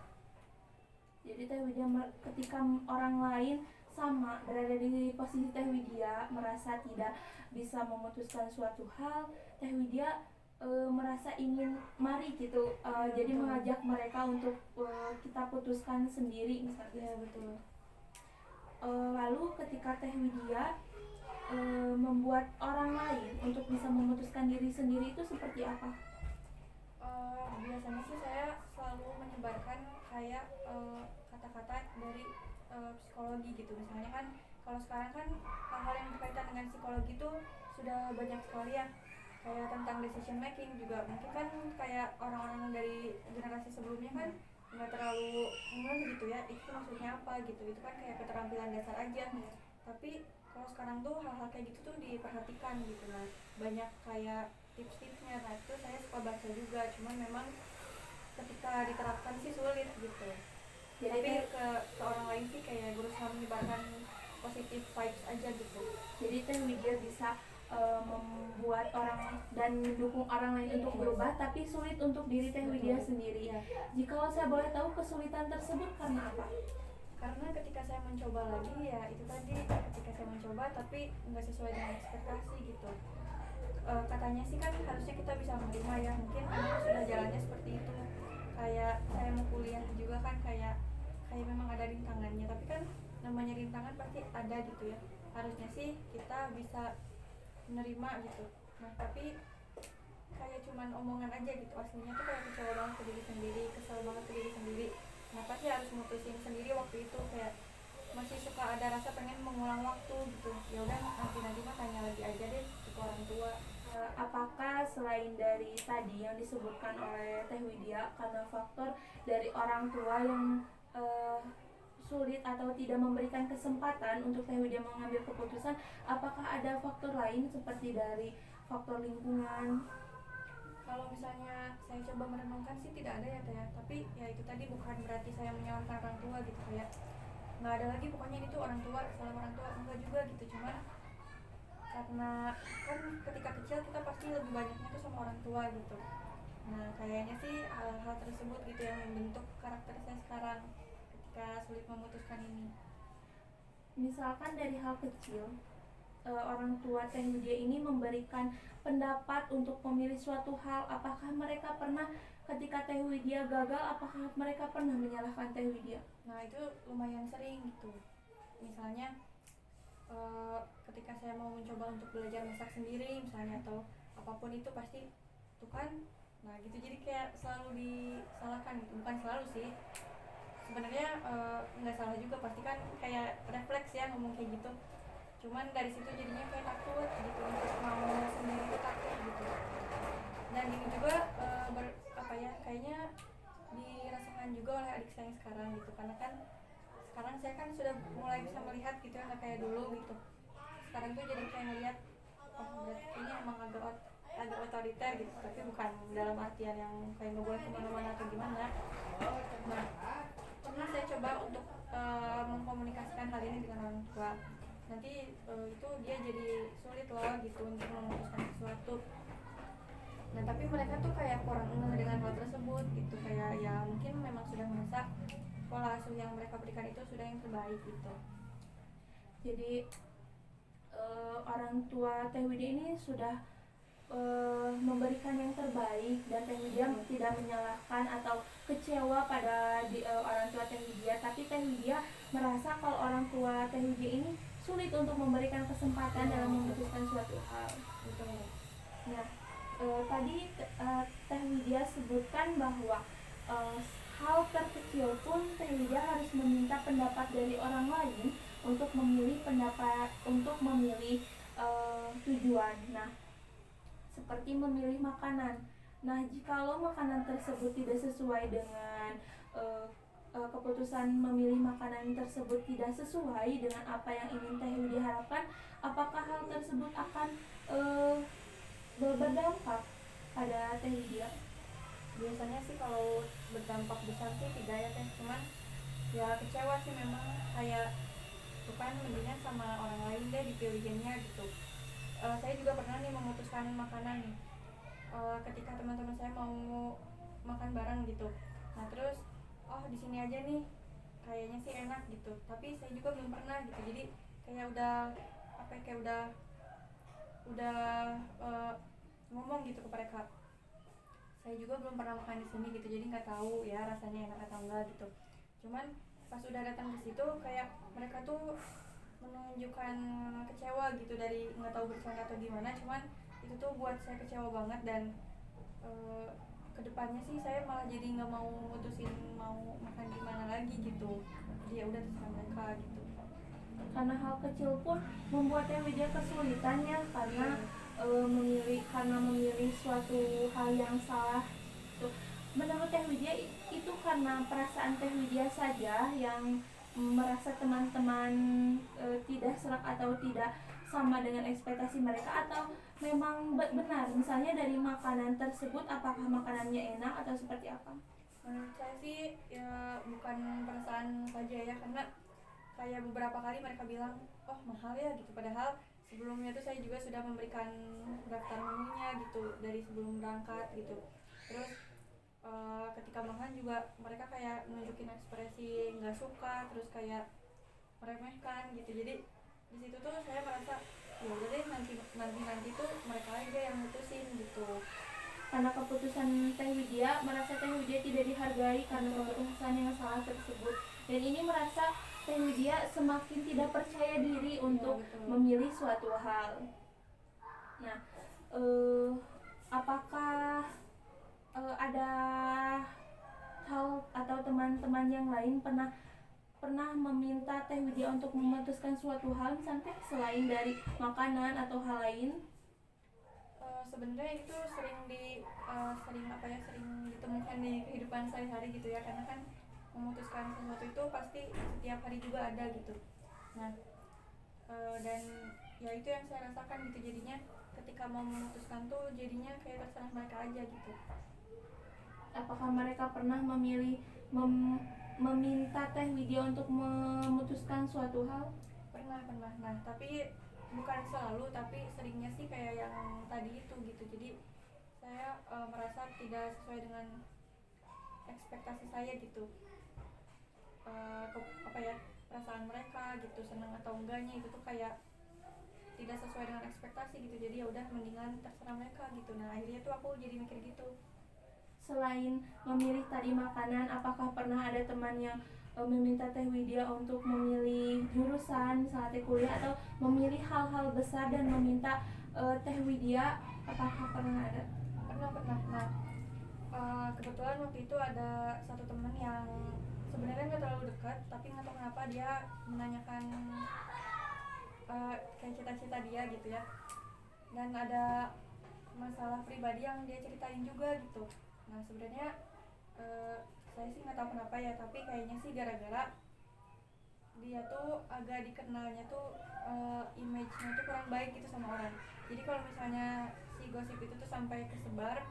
B: Jadi Teh Widya ketika orang lain sama berada di posisi Teh Widya merasa tidak bisa memutuskan suatu hal, Teh Widya merasa ingin mari gitu, jadi mengajak mereka untuk kita putuskan sendiri misalnya.
C: Ya betul.
B: Lalu ketika Teh Widya membuat orang lain untuk bisa memutuskan diri sendiri itu seperti apa?
C: Biasanya sih saya selalu menyebarkan kayak kata-kata dari psikologi gitu. Misalnya kan kalau sekarang kan hal-hal yang berkaitan dengan psikologi itu sudah banyak sekali ya, kayak tentang decision making juga. Mungkin kan kayak orang-orang dari generasi sebelumnya kan nggak terlalu ngeh gitu ya, itu maksudnya apa gitu. Itu kan kayak keterampilan dasar aja. Tapi kalau sekarang tuh hal-hal kayak gitu tuh diperhatikan gitu. Nah banyak kayak tips-tipsnya. Nah itu saya suka baca juga, cuman memang ketika diterapkan sih sulit gitu.
B: Jadi
C: Tapi ke orang lain sih kayak berusaha menyebarkan positive vibes aja gitu.
B: Jadi Teh Widya bisa membuat orang dan mendukung orang lain untuk berubah, tapi sulit untuk diri Teh Widya sendiri. Jika saya boleh tahu kesulitan tersebut karena apa?
C: Karena ketika saya mencoba lagi ya itu tadi, ketika saya mencoba tapi nggak sesuai dengan ekspektasi gitu. Katanya sih kan harusnya kita bisa menerima ya, mungkin sudah jalannya seperti itu. Kayak saya mau kuliah juga kan kayak memang ada rintangannya, tapi kan namanya rintangan pasti ada gitu ya. Harusnya sih kita bisa menerima gitu. Nah tapi kayak cuman omongan aja gitu, aslinya tuh kayak kecewa banget ke diri sendiri, kesel banget ke diri sendiri. Kenapa sih harus mutusin sendiri waktu itu, kayak masih suka ada rasa pengen mengulang waktu gitu. Ya udah nanti mah tanya lagi aja deh ke orang tua.
B: Apakah selain dari tadi yang disebutkan oleh Teh Widya karena faktor dari orang tua yang sulit atau tidak memberikan kesempatan untuk Teh Widya mengambil keputusan, apakah ada faktor lain seperti dari faktor lingkungan?
C: Kalau misalnya saya coba merenungkan sih tidak ada ya Teh, tapi ya itu tadi bukan berarti saya menyalahkan orang tua gitu. Kayak nggak ada lagi pokoknya ini tuh orang tua, salah orang tua, enggak juga gitu. Cuman karena kan ketika kecil kita pasti lebih banyaknya tuh sama orang tua gitu. Nah kayaknya sih hal-hal tersebut gitu yang membentuk karakter saya sekarang ketika sulit memutuskan ini.
B: Misalkan dari hal kecil, orang tua Teh Widya ini memberikan pendapat untuk memilih suatu hal, apakah mereka pernah ketika Teh Widya gagal, apakah mereka pernah menyalahkan Teh Widya?
C: Nah itu lumayan sering gitu. Misalnya ketika saya mau mencoba untuk belajar masak sendiri misalnya atau apapun itu pasti tuh kan, nah gitu, jadi kayak selalu disalahkan gitu. Bukan selalu sih sebenarnya, nggak salah juga, pasti kan kayak refleks ya ngomong kayak gitu. Cuman dari situ jadinya kayak takut gitu untuk mau sendiri, itu takut gitu. Dan ini juga kayaknya dirasakan juga oleh adik saya yang sekarang gitu, karena kan sekarang saya kan sudah mulai bisa melihat gitu ya, nggak kayak dulu gitu. Sekarang tuh jadi kayak ngelihat, oh berarti ini emang agak otoriter gitu, tapi bukan dalam artian yang kayak nggak boleh kemana-mana atau gimana. Nah pernah saya coba untuk mengkomunikasikan hal ini dengan orang tua, nanti itu dia jadi sulit loh gitu untuk memutuskan sesuatu. Nah tapi mereka tuh kayak kurang ngeh dengan hal tersebut gitu, kayak ya mungkin memang sudah merasa pola asuh yang mereka berikan itu sudah yang terbaik gitu.
B: Jadi orang tua Teh Widya ini sudah memberikan yang terbaik, dan Teh Widya tidak menyalahkan atau kecewa pada orang tua Teh Widya, tapi Teh Widya merasa kalau orang tua Teh Widya ini sulit untuk memberikan kesempatan dalam memutuskan suatu hal.
C: Betul.
B: Nah, tadi Teh Widya sebutkan bahwa hal terkecil pun Teh Widya harus meminta pendapat dari orang lain untuk memilih tujuan. Nah, seperti memilih makanan. Nah, jikalau makanan tersebut tidak sesuai dengan keputusan memilih makanan tersebut tidak sesuai dengan apa yang ingin Teh Widya harapkan, apakah hal tersebut akan berdampak pada Teh Widya?
C: Biasanya sih kalau berdampak besar sih tidak ya Teh, cuman ya kecewa sih memang, kayak bukan mendingan sama orang lain deh dipilihinnya gitu. Saya juga pernah nih memutuskan makanan nih, ketika teman-teman saya mau makan bareng gitu. Nah terus oh di sini aja nih kayaknya sih enak gitu, tapi saya juga belum pernah gitu, jadi kayak udah ngomong gitu ke mereka, saya juga belum pernah makan di sini gitu, jadi nggak tahu ya rasanya enak atau enggak gitu. Cuman pas udah datang ke situ kayak mereka tuh menunjukkan kecewa gitu, dari nggak tahu bercanda atau gimana, cuman itu tuh buat saya kecewa banget. Dan kedepannya sih saya malah jadi nggak mau mutusin mau makan di mana lagi gitu, jadi ya udah terserah mereka gitu.
B: Karena hal kecil pun membuat Teh Widya kesulitannya, karena memilih suatu hal yang salah. Menurut Teh Widya itu karena perasaan Teh Widya saja yang merasa teman-teman tidak serak atau tidak sama dengan ekspektasi mereka, atau memang benar misalnya dari makanan tersebut, apakah makanannya enak atau seperti apa?
C: Menurut saya sih ya bukan perasaan saja ya, karena kayak beberapa kali mereka bilang oh mahal ya gitu, padahal sebelumnya tuh saya juga sudah memberikan daftar menunya gitu dari sebelum berangkat gitu. Terus ketika makan juga mereka kayak nunjukin ekspresi nggak suka, terus kayak meremehkan gitu. Jadi di situ tuh saya merasa ya udah deh, nanti tuh mereka aja yang mutusin gitu.
B: Karena keputusan Teh Widya, merasa Teh Widya tidak dihargai karena keputusan yang salah tersebut, dan ini merasa Teh Widya semakin tidak percaya diri untuk memilih suatu hal. Nah, apakah ada hal atau teman-teman yang lain pernah meminta Teh Widya untuk memutuskan suatu hal, misalnya selain dari makanan atau hal lain?
C: Sebenarnya itu sering ditemukan di kehidupan sehari-hari gitu ya, karena kan memutuskan sesuatu itu pasti setiap hari juga ada gitu. Nah dan ya itu yang saya rasakan gitu, jadinya ketika mau memutuskan tuh jadinya kayak terserah mereka aja gitu.
B: Apakah mereka pernah meminta Teh Widya untuk memutuskan suatu hal?
C: Pernah. Nah, tapi bukan selalu, tapi seringnya sih kayak yang tadi itu gitu. Jadi saya merasa tidak sesuai dengan ekspektasi saya gitu. Perasaan mereka gitu, senang atau enggaknya itu tuh kayak tidak sesuai dengan ekspektasi gitu. Jadi ya udah mendingan terserah mereka gitu. Nah, akhirnya tuh aku jadi mikir gitu.
B: Selain memilih tadi makanan, apakah pernah ada teman yang meminta Teh Widya untuk memilih jurusan, misalnya Teh kuliah, atau memilih hal-hal besar dan meminta Teh Widya? Apakah pernah ada?
C: Pernah. Nah, kebetulan waktu itu ada satu teman yang sebenarnya nggak terlalu dekat, tapi nggak tahu kenapa dia menanyakan kayak cita-cita dia gitu ya, dan ada masalah pribadi yang dia ceritain juga gitu. Nah, sebenarnya saya sih nggak tahu kenapa ya, tapi kayaknya sih gara-gara dia tuh agak dikenalnya tuh image-nya tuh kurang baik gitu sama orang. Jadi kalau misalnya si gosip itu tuh sampai kesebar,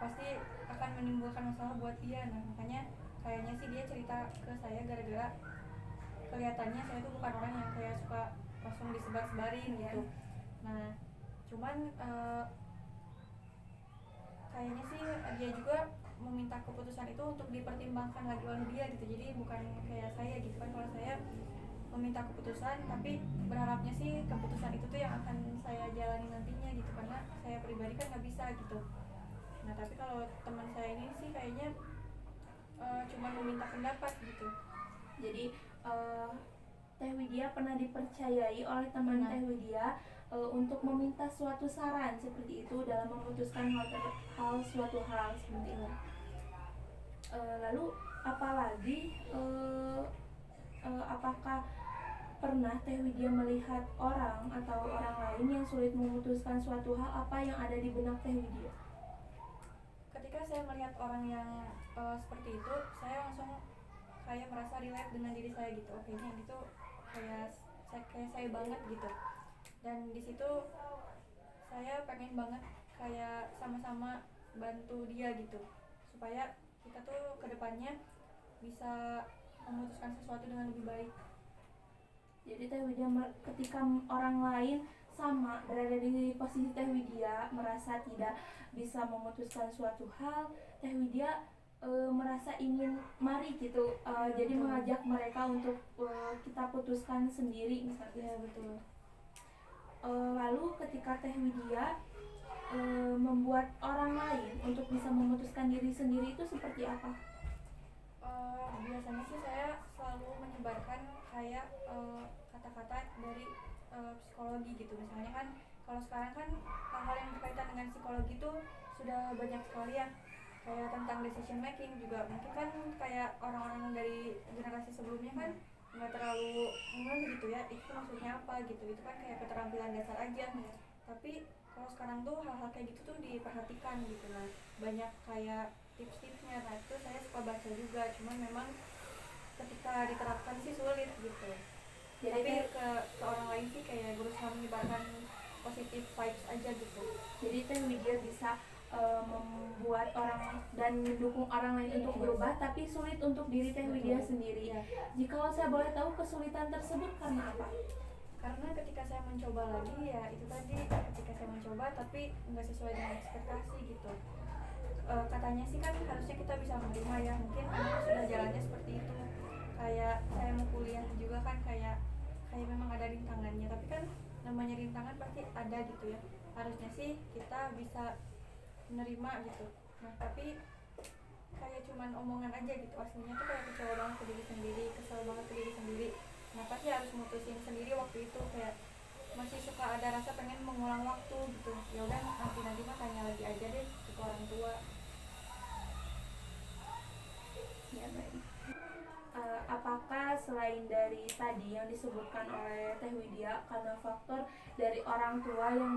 C: pasti akan menimbulkan masalah buat dia. Nah, makanya kayaknya sih dia cerita ke saya gara-gara kelihatannya saya tuh bukan orang yang kayak suka langsung disebar-sebarin gitu. Nah, cuman kayaknya sih dia juga meminta keputusan itu untuk dipertimbangkan lagi oleh dia gitu. Jadi bukan kayak saya gitu kan. Kalau saya meminta keputusan, tapi berharapnya sih keputusan itu tuh yang akan saya jalani nantinya gitu, karena saya pribadi kan nggak bisa gitu. Nah, tapi kalau teman saya ini sih kayaknya cuma meminta pendapat gitu.
B: Jadi Teh Widya pernah dipercayai oleh teman Teh Widya untuk meminta suatu saran seperti itu dalam memutuskan suatu hal seperti itu. Lalu apalagi apakah pernah Teh Widya melihat orang atau orang lain yang sulit memutuskan suatu hal? Apa yang ada di benak Teh Widya?
C: Ketika saya melihat orang yang seperti itu, saya langsung kayak merasa relate dengan diri saya gitu. Oke, ini gitu kayak saya banget gitu. Dan di situ saya pengen banget kayak sama-sama bantu dia gitu, supaya kita tuh kedepannya bisa memutuskan sesuatu dengan lebih baik.
B: Jadi Teh Widya ketika orang lain sama berada di posisi Teh Widya merasa tidak bisa memutuskan suatu hal, Teh Widya merasa ingin mari gitu, jadi mengajak mereka untuk kita putuskan sendiri misalnya.
C: Betul.
B: Lalu ketika Teh Widya membuat orang lain untuk bisa memutuskan diri sendiri itu seperti apa?
C: Biasanya sih saya selalu menyebarkan kayak kata-kata dari psikologi gitu. Misalnya kan kalau sekarang kan hal-hal yang berkaitan dengan psikologi itu sudah banyak sekali ya, kayak tentang decision making juga. Mungkin kan kayak orang-orang dari generasi sebelumnya kan nggak terlalu gitu ya, itu maksudnya apa gitu. Itu kan kayak keterampilan dasar aja. Tapi kalau sekarang tuh hal-hal kayak gitu tuh diperhatikan gitu. Nah, banyak kayak tips-tipsnya. Nah, itu saya suka baca juga, cuman memang ketika diterapkan sih sulit gitu.
B: Jadi
C: tapi ke orang lain sih kayak berusaha menyebarkan positive vibes aja gitu.
B: Jadi Teh Widya bisa membuat orang dan mendukung orang lain untuk berubah, tapi sulit untuk diri Teh Widya sendiri. Jika saya boleh tahu, kesulitan tersebut karena apa?
C: Karena ketika saya mencoba lagi, ya itu tadi, ketika saya mencoba tapi nggak sesuai dengan ekspektasi gitu. Katanya sih kan harusnya kita bisa menerima ya, mungkin sudah jalannya seperti itu. Kayak saya mau kuliah juga kan kayak memang ada rintangannya, tapi kan namanya rintangan pasti ada gitu ya. Harusnya sih kita bisa menerima gitu. Nah, tapi kayak cuman omongan aja gitu, aslinya tuh kayak kecewa banget ke diri sendiri, kesel banget ke diri sendiri. Nah, pasti harus mutusin sendiri waktu itu, kayak masih suka ada rasa pengen mengulang waktu gitu. Ya udah nanti mah tanya lagi aja deh ke orang tua.
B: Ya, baik. Apakah selain dari tadi yang disebutkan oleh Teh Widya karena faktor dari orang tua yang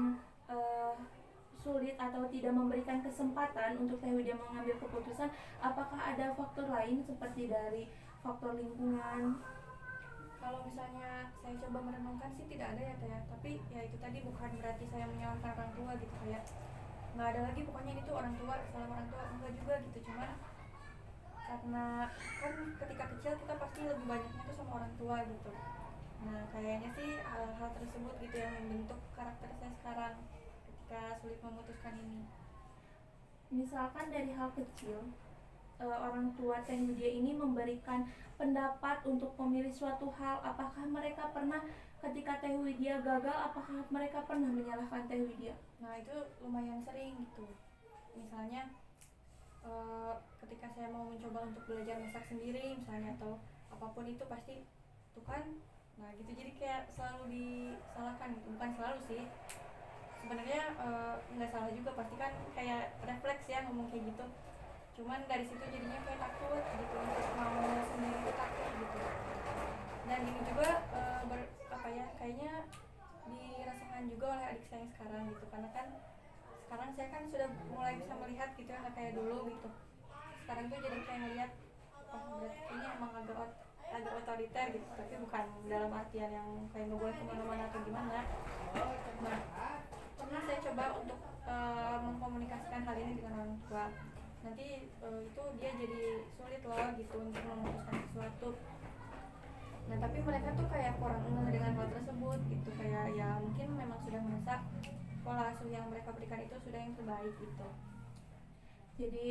B: sulit atau tidak memberikan kesempatan untuk Teh Widya mengambil keputusan, apakah ada faktor lain seperti dari faktor lingkungan?
C: Kalau misalnya saya coba merenungkan sih tidak ada ya Teh, tapi ya itu tadi bukan berarti saya menyalahkan orang tua gitu, kayak nggak ada lagi pokoknya itu orang tua, salah orang tua, enggak juga gitu. Cuman karena kan ketika kecil kita pasti lebih banyaknya tuh sama orang tua gitu. Nah kayaknya sih hal-hal tersebut gitu yang membentuk karakter saya sekarang ketika sulit memutuskan ini.
B: Misalkan dari hal kecil, orang tua Teh Widya ini memberikan pendapat untuk memilih suatu hal. Apakah mereka pernah ketika Teh Widya gagal, apakah mereka pernah menyalahkan Teh Widya?
C: Nah itu lumayan sering gitu. Misalnya ketika saya mau mencoba untuk belajar masak sendiri misalnya atau apapun itu pasti tuh kan, nah gitu jadi kayak selalu disalahkan gitu. Bukan selalu sih sebenarnya, nggak salah juga, pasti kan kayak refleks ya ngomong kayak gitu, cuman dari situ jadinya kayak takut gitu untuk mau sendiri itu takut gitu. Dan ini juga kayaknya dirasakan juga oleh adik saya sekarang gitu, karena kan sekarang saya kan sudah mulai bisa melihat gitu ya, nggak kayak dulu gitu. Sekarang tuh jadi kayak ngelihat, oh berarti ini emang agak otoriter gitu, tapi bukan dalam artian yang kayak nggak boleh kemana-mana atau gimana. Nah pernah saya coba untuk mengkomunikasikan hal ini dengan orang tua, nanti itu dia jadi sulit loh gitu untuk memutuskan sesuatu. Nah tapi mereka tuh kayak kurang ngeh dengan hal tersebut gitu, kayak ya mungkin memang sudah merasa pola asuh yang mereka berikan itu sudah yang terbaik gitu.
B: Jadi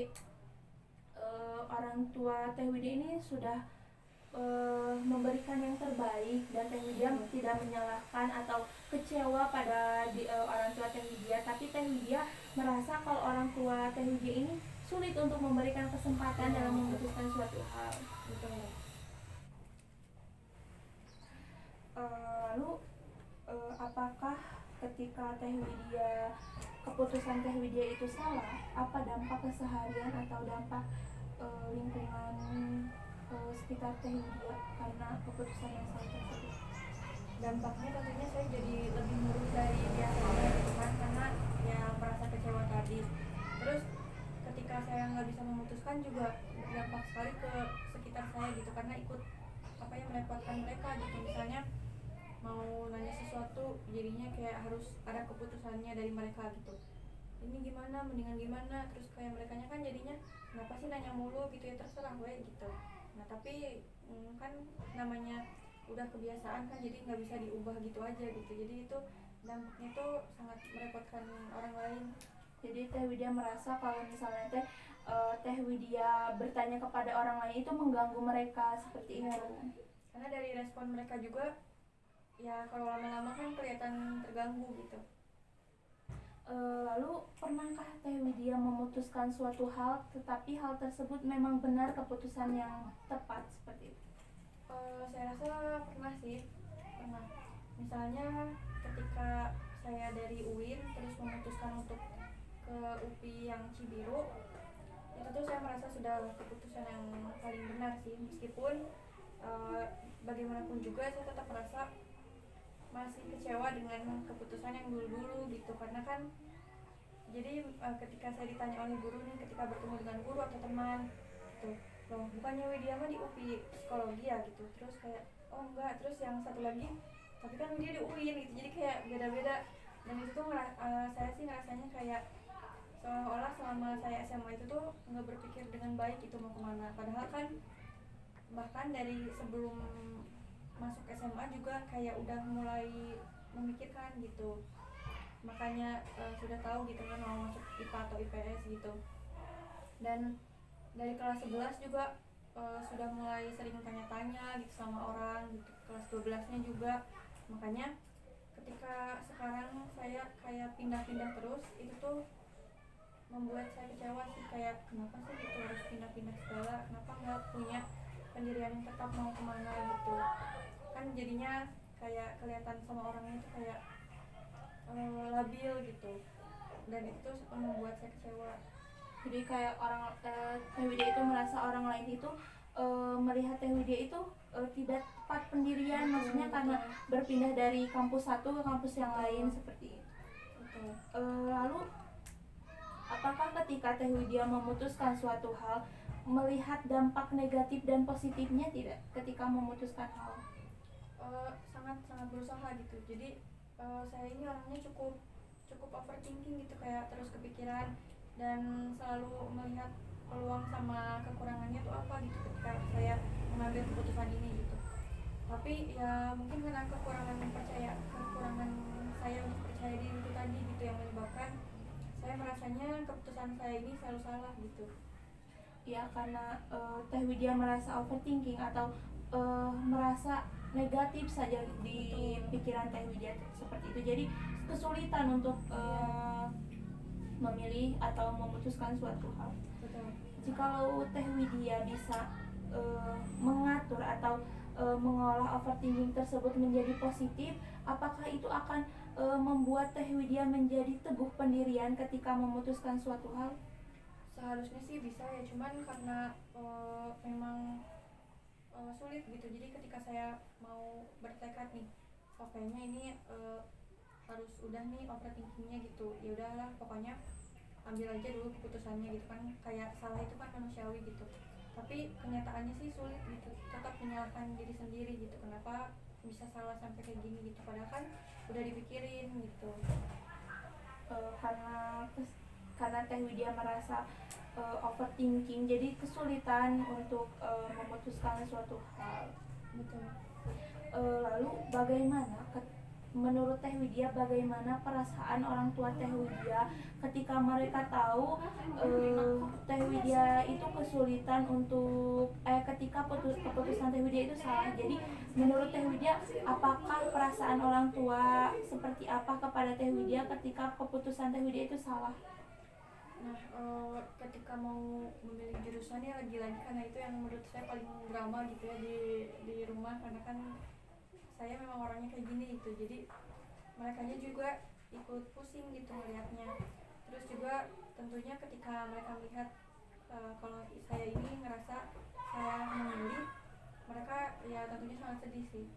B: orang tua Teh Widya ini sudah memberikan yang terbaik, dan Teh Widya tidak menyalahkan atau kecewa pada orang tua Teh Widya, tapi Teh Widya merasa kalau orang tua Teh Widya ini sulit untuk memberikan kesempatan dalam memutuskan suatu hal.
C: Betul.
B: Lalu apakah ketika Teh Widya, keputusan Teh Widya itu salah, apa dampak keseharian atau dampak lingkungan sekitar Teh Widya karena keputusan yang salah tersebut?
C: Dampaknya tentunya saya jadi lebih nurut dari biasanya gitu kan, karena ya merasa kecewa tadi. Terus ketika saya nggak bisa memutuskan juga berdampak sekali ke sekitar saya gitu, karena ikut merepotkan mereka gitu. Misalnya mau nanya sesuatu jadinya kayak harus ada keputusannya dari mereka gitu, ini gimana, mendingan gimana, terus kayak merekanya kan jadinya kenapa sih nanya mulu gitu ya, terserah gue gitu. Nah tapi kan namanya udah kebiasaan kan, jadi nggak bisa diubah gitu aja gitu, jadi itu dampaknya tuh sangat merepotkan orang lain.
B: Jadi Teh Widya merasa kalau misalnya Teh Widya bertanya kepada orang lain itu mengganggu mereka seperti itu.
C: Karena dari respon mereka juga ya kalau lama-lama kan kelihatan terganggu gitu.
B: Lalu pernahkah Teh Widya memutuskan suatu hal tetapi hal tersebut memang benar keputusan yang tepat seperti itu?
C: Saya rasa pernah sih, pernah. Misalnya ketika saya dari UIN terus memutuskan untuk ke UPI yang Cibiru, itu tuh saya merasa sudah keputusan yang paling benar sih, meskipun bagaimanapun juga saya tetap merasa masih kecewa dengan keputusan yang dulu-dulu gitu, karena kan jadi ketika saya ditanya oleh guru nih, ketika bertemu dengan guru atau teman gitu, loh bukannya Widya mah di UPI psikologi ya gitu, terus kayak oh enggak, terus yang satu lagi tapi kan Widya di UIN gitu, jadi kayak beda-beda. Dan itu tuh saya sih ngerasanya kayak seolah-olah selama saya SMA itu tuh nggak berpikir dengan baik itu mau kemana, padahal kan bahkan dari sebelum masuk SMA juga kayak udah mulai memikirkan gitu, makanya sudah tahu gitu kan mau masuk IPA atau IPS gitu. Dan dari kelas 11 juga sudah mulai sering tanya-tanya gitu sama orang gitu, kelas 12 nya juga. Makanya ketika sekarang saya kayak pindah-pindah terus, itu tuh membuat saya kecewa sih, kayak kenapa sih gitu harus pindah-pindah segala, kenapa nggak punya pendirian yang tetap mau kemana gitu kan, jadinya kayak kelihatan sama orangnya itu kayak labil gitu, dan itu membuat saya kecewa.
B: Jadi kayak orang Teh Widya itu merasa orang lain itu melihat Teh Widya itu tidak tepat pendirian, maksudnya karena berpindah dari kampus satu ke kampus yang lain seperti itu. Lalu apakah ketika Teh Widya memutuskan suatu hal melihat dampak negatif dan positifnya tidak ketika memutuskan hal?
C: Sangat berusaha gitu. Jadi saya ini orangnya cukup overthinking gitu, kayak terus kepikiran dan selalu melihat peluang sama kekurangannya tuh apa gitu ketika saya mengambil keputusan ini gitu. Tapi ya mungkin karena kekurangan saya untuk percaya diri itu tadi gitu yang menyebabkan saya merasanya keputusan saya ini selalu salah gitu.
A: Ya, karena Teh Widya merasa overthinking atau merasa negatif saja di pikiran Teh Widya seperti itu, jadi kesulitan untuk memilih atau memutuskan suatu hal.
C: Betul.
A: Jikalau Teh Widya bisa mengatur atau mengolah overthinking tersebut menjadi positif, apakah itu akan membuat Teh Widya menjadi teguh pendirian ketika memutuskan suatu hal?
C: Seharusnya sih bisa ya, cuman karena memang sulit gitu. Jadi ketika saya mau bertekad nih, kayaknya ini harus udah nih overthinkingnya gitu, ya udahlah pokoknya ambil aja dulu keputusannya gitu kan, kayak salah itu kan manusiawi gitu. Tapi kenyataannya sih sulit gitu, tetap menyalahkan diri sendiri gitu, kenapa bisa salah sampai kayak gini gitu, padahal kan udah dipikirin gitu.
A: Karena Teh Widya merasa overthinking, jadi kesulitan untuk memutuskan suatu hal.
C: Betul.
A: Lalu bagaimana menurut Teh Widya, bagaimana perasaan orang tua Teh Widya ketika mereka tahu Teh Widya itu kesulitan untuk ketika keputusan Teh Widya itu salah? Jadi menurut Teh Widya, apakah perasaan orang tua seperti apa kepada Teh Widya ketika keputusan Teh Widya itu salah?
C: Nah, ketika mau memilih jurusannya lagi-lagi karena itu yang menurut saya paling drama gitu ya di rumah, karena kan saya memang orangnya kayak gini gitu, jadi merekanya juga ikut pusing gitu melihatnya. Terus juga tentunya ketika mereka melihat kalau saya ini ngerasa saya memilih, mereka ya tentunya sangat sedih sih.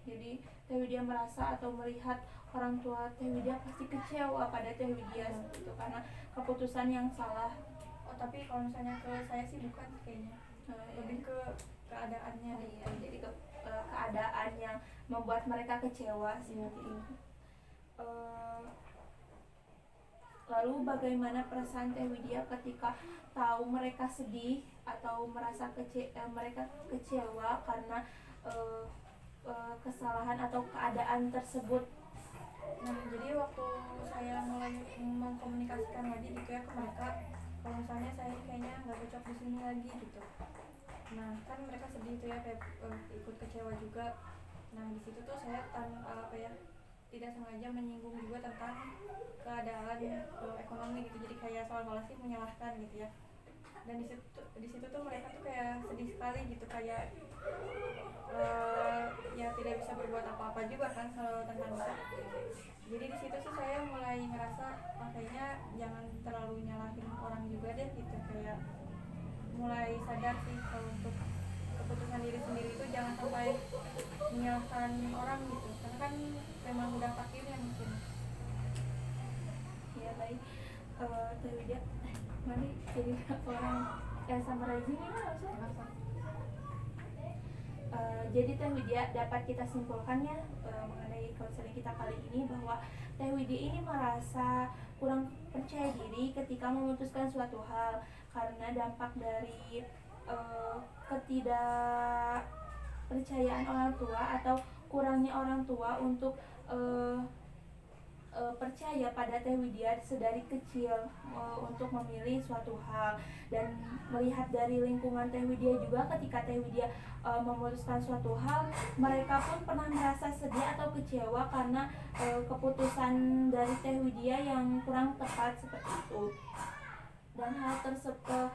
A: Jadi Teh Widya merasa atau melihat orang tua Teh Widya pasti kecewa pada Teh Widya itu karena keputusan yang salah.
C: Tapi kalau misalnya ke saya sih bukan kayaknya, lebih ke keadaannya.
A: Iya, jadi keadaan yang membuat mereka kecewa seperti itu. Lalu bagaimana perasaan Teh Widya ketika tahu mereka sedih atau merasa mereka kecewa karena kesalahan atau keadaan tersebut?
C: Nah, jadi waktu saya mulai mengkomunikasikan lagi gitu ya ke mereka, kalau misalnya saya kayaknya nggak cocok di sini lagi gitu. Nah, kan mereka sedih tuh ya, kayak ikut kecewa juga. Nah, di situ tuh saya tidak sengaja menyinggung juga tentang keadaan ekonomi gitu. Jadi kayak soal-soal sih menyalahkan gitu ya. Dan di situ tuh mereka tuh kayak sedih sekali gitu, kayak ya tidak bisa berbuat apa-apa juga kan kalau tentang itu. Jadi di situ sih saya mulai ngerasa kayaknya jangan terlalu nyalahin orang juga deh gitu, kayak mulai sadar sih kalau untuk keputusan diri sendiri itu jangan sampai menyalahkan orang gitu, karena kan memang udah takdirnya mungkin.
A: Ya baik, Teh Widya, mari jadi orang summarizing ini langsung. Jadi Teh Widya, dapat kita simpulkan ya mengenai konseling kita kali ini bahwa Teh Widya ini merasa kurang percaya diri ketika memutuskan suatu hal karena dampak dari ketidakpercayaan orang tua atau kurangnya orang tua untuk percaya pada Teh Widya sedari kecil untuk memilih suatu hal, dan melihat dari lingkungan Teh Widya juga ketika Teh Widya memutuskan suatu hal, mereka pun pernah merasa sedih atau kecewa karena keputusan dari Teh Widya yang kurang tepat seperti itu. Dan hal tersebut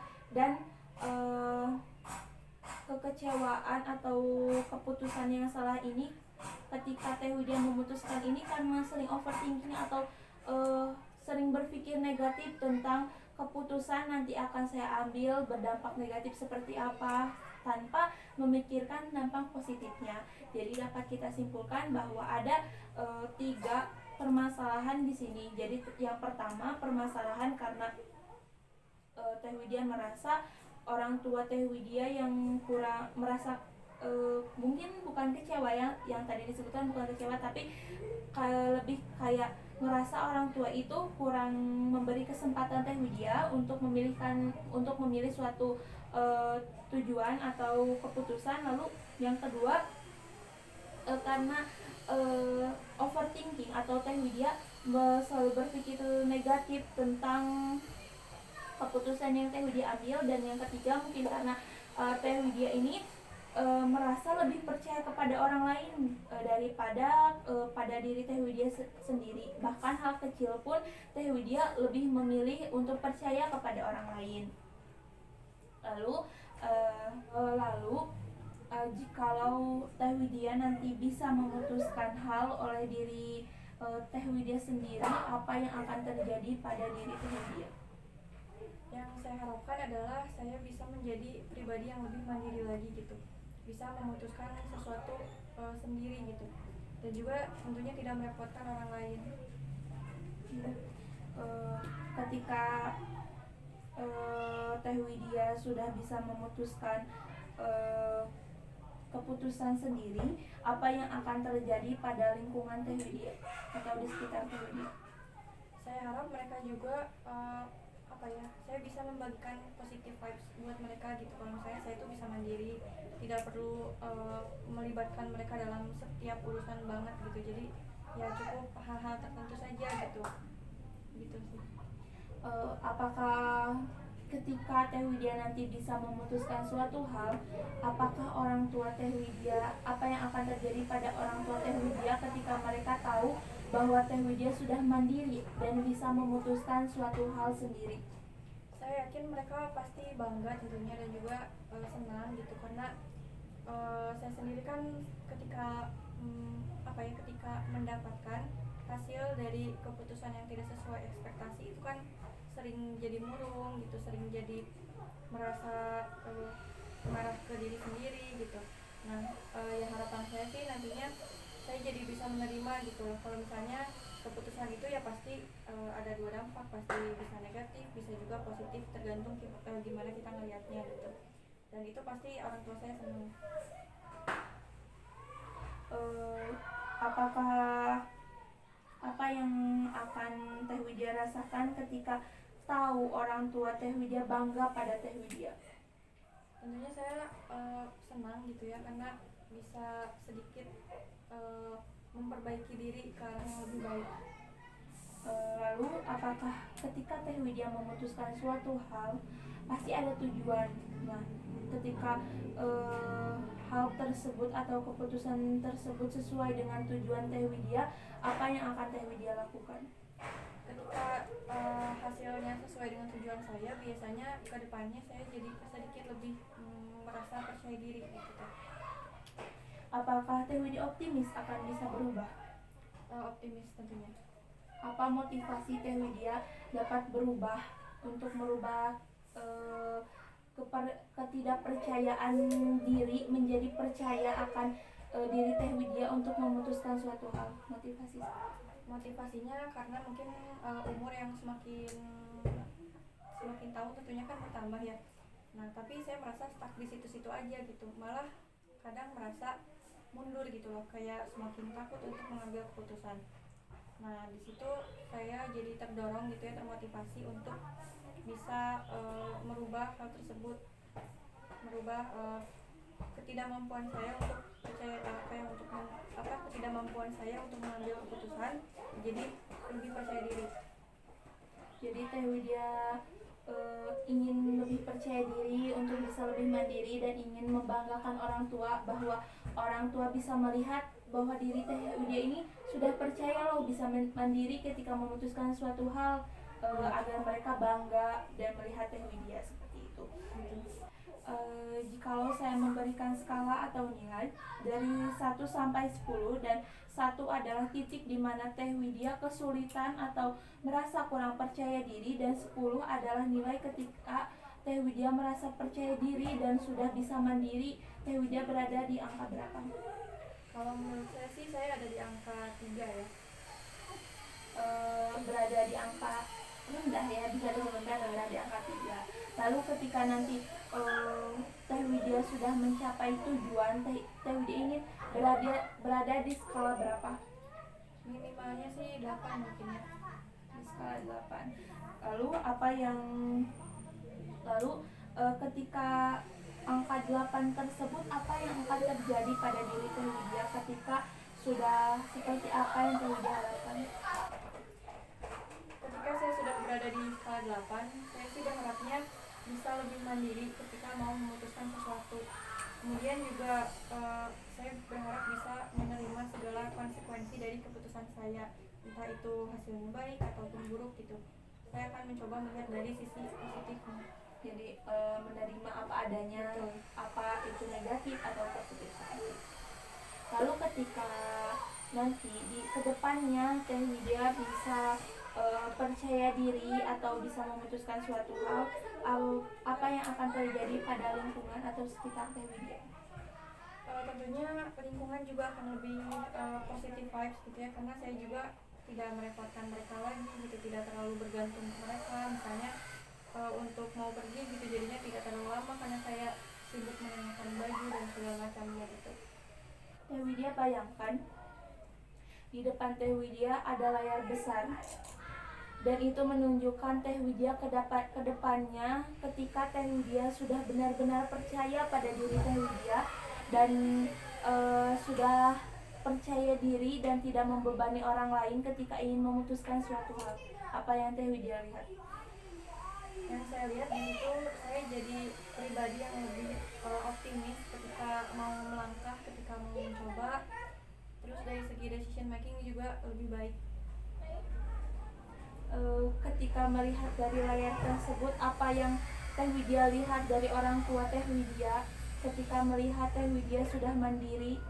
A: kekecewaan atau keputusan yang salah ini ketika Teh Widya memutuskan ini karena sering overthinking atau sering berpikir negatif tentang keputusan nanti akan saya ambil berdampak negatif seperti apa tanpa memikirkan dampak positifnya. Jadi dapat kita simpulkan bahwa ada 3 permasalahan di sini. Jadi yang pertama, permasalahan karena Teh Widya merasa orang tua Teh Widya yang kurang merasa mungkin bukan kecewa yang tadi disebutkan bukan kecewa, tapi lebih kayak merasa orang tua itu kurang memberi kesempatan Teh Widya untuk memilih suatu tujuan atau keputusan. Lalu yang kedua, karena overthinking atau Teh Widya selalu berpikir negatif tentang keputusan yang Teh Widya ambil. Dan yang ketiga, mungkin karena Teh Widya ini merasa lebih percaya kepada orang lain daripada pada diri Teh Widya sendiri. Bahkan hal kecil pun Teh Widya lebih memilih untuk percaya kepada orang lain. Lalu jikalau Teh Widya nanti bisa memutuskan hal oleh diri Teh Widya sendiri, apa yang akan terjadi pada diri Teh Widya?
C: Yang saya harapkan adalah saya bisa menjadi pribadi yang lebih mandiri lagi gitu, bisa memutuskan sesuatu sendiri gitu, dan juga tentunya tidak merepotkan orang lain.
A: Ketika Teh Widya sudah bisa memutuskan keputusan sendiri, apa yang akan terjadi pada lingkungan Teh Widya atau di sekitar Teh Widya?
C: Saya harap mereka juga saya bisa membagikan positive vibes buat mereka gitu. Kalau saya itu bisa mandiri, tidak perlu melibatkan mereka dalam setiap urusan banget gitu. Jadi ya cukup hal-hal tertentu saja gitu sih.
A: Apakah ketika Teh Widya nanti bisa memutuskan suatu hal, apakah orang tua Teh Widya, apa yang akan terjadi pada orang tua Teh Widya ketika mereka tahu bahwa Teh Widya sudah mandiri dan bisa memutuskan suatu hal sendiri?
C: Saya yakin mereka pasti bangga tentunya dan juga senang gitu, karena saya sendiri kan ketika ketika mendapatkan hasil dari keputusan yang tidak sesuai ekspektasi itu kan sering jadi murung gitu, sering jadi merasa marah ke diri sendiri gitu. Nah, ya harapan saya sih nantinya saya jadi bisa menerima gitu loh. Kalau misalnya keputusan itu ya pasti ada dua dampak, pasti bisa negatif, bisa juga positif, tergantung gimana kita ngelihatnya gitu. Dan itu pasti orang tua saya senang.
A: Apakah apa yang akan Teh Widya rasakan ketika tahu orang tua Teh Widya bangga pada Teh Widya?
C: Tentunya saya senang gitu ya, karena bisa sedikit memperbaiki diri ke arah yang lebih baik.
A: Lalu apakah ketika Teh Widya memutuskan suatu hal pasti ada tujuan? Nah, ketika hal tersebut atau keputusan tersebut sesuai dengan tujuan Teh Widya, apa yang akan Teh Widya lakukan?
C: Ketika hasilnya sesuai dengan tujuan saya, biasanya ke depannya saya jadi sedikit lebih merasa percaya diri gitu.
A: Apakah Teh Widya optimis akan bisa berubah?
C: Optimis tentunya.
A: Apa motivasi Teh Widya dapat berubah untuk merubah ketidakpercayaan diri menjadi percaya akan diri Teh Widya untuk memutuskan suatu hal?
C: Motivasinya karena mungkin umur yang semakin tahun tentunya kan bertambah ya. Nah, tapi saya merasa stuck di situ-situ aja gitu, malah kadang merasa mundur gitu loh, kayak semakin takut untuk mengambil keputusan. Nah, di situ saya jadi terdorong gitu ya, termotivasi untuk bisa merubah hal tersebut, merubah ketidakmampuan saya untuk ketidakmampuan saya untuk mengambil keputusan jadi lebih percaya diri.
A: Jadi Teh Widya ingin lebih percaya diri untuk bisa lebih mandiri dan ingin membanggakan orang tua, bahwa orang tua bisa melihat bahwa diri Teh Widya ini sudah percaya loh bisa mandiri ketika memutuskan suatu hal, agar mereka bangga dan melihat Teh Widya seperti itu. Jikalau saya memberikan skala atau nilai dari 1 sampai 10, dan 1 adalah titik di mana Teh Widya kesulitan atau merasa kurang percaya diri, dan 10 adalah nilai ketika Teh Widya merasa percaya diri dan sudah bisa mandiri, Teh Widya berada di angka berapa?
C: Kalau menurut saya sih saya ada di angka 3 ya.
A: Berada di angka rendah ya, bisa disebutkan rendah di angka 3. Lalu ketika nanti Teh Widya sudah mencapai tujuan, Teh Widya ingin berada di skala berapa?
C: Minimalnya sih 8 mungkin ya.
A: Di skala 8. Lalu apa yang ketika angka 8 tersebut, apa yang akan terjadi pada diri Teh Widya ketika sudah seperti apa yang Teh Widya harapkan?
C: Ketika saya sudah berada di skala 8, saya sih berharapnya bisa lebih mandiri ketika mau memutuskan sesuatu. Kemudian juga saya berharap bisa menerima segala konsekuensi dari keputusan saya, entah itu hasilnya baik ataupun buruk gitu. Saya akan mencoba melihat dari sisi positifnya.
A: Jadi menerima apa adanya, apa itu negatif atau positif. Lalu ketika nanti di kedepannya Teh Widya bisa percaya diri atau bisa memutuskan suatu hal, apa yang akan terjadi pada lingkungan atau sekitar Teh Widya?
C: Tentunya lingkungan juga akan lebih positive vibes gitu ya, karena saya juga tidak merepotkan mereka lagi gitu, tidak terlalu bergantung ke mereka. Misalnya untuk mau pergi gitu jadinya tidak terlalu lama karena saya sibuk mengenakan baju dan segala macamnya gitu.
A: Teh Widya bayangkan di depan Teh Widya ada layar besar dan itu menunjukkan Teh Widya ke depannya ketika Teh Widya sudah benar-benar percaya pada diri Teh Widya dan sudah percaya diri dan tidak membebani orang lain ketika ingin memutuskan suatu hal. Apa yang Teh Widya lihat?
C: Yang saya lihat di situ saya jadi pribadi yang lebih optimis ketika mau melangkah, ketika mau mencoba. Terus dari segi decision making juga lebih baik.
A: Ketika melihat dari layar tersebut, apa yang Teh Widya lihat dari orang tua Teh Widya ketika melihat Teh Widya sudah mandiri?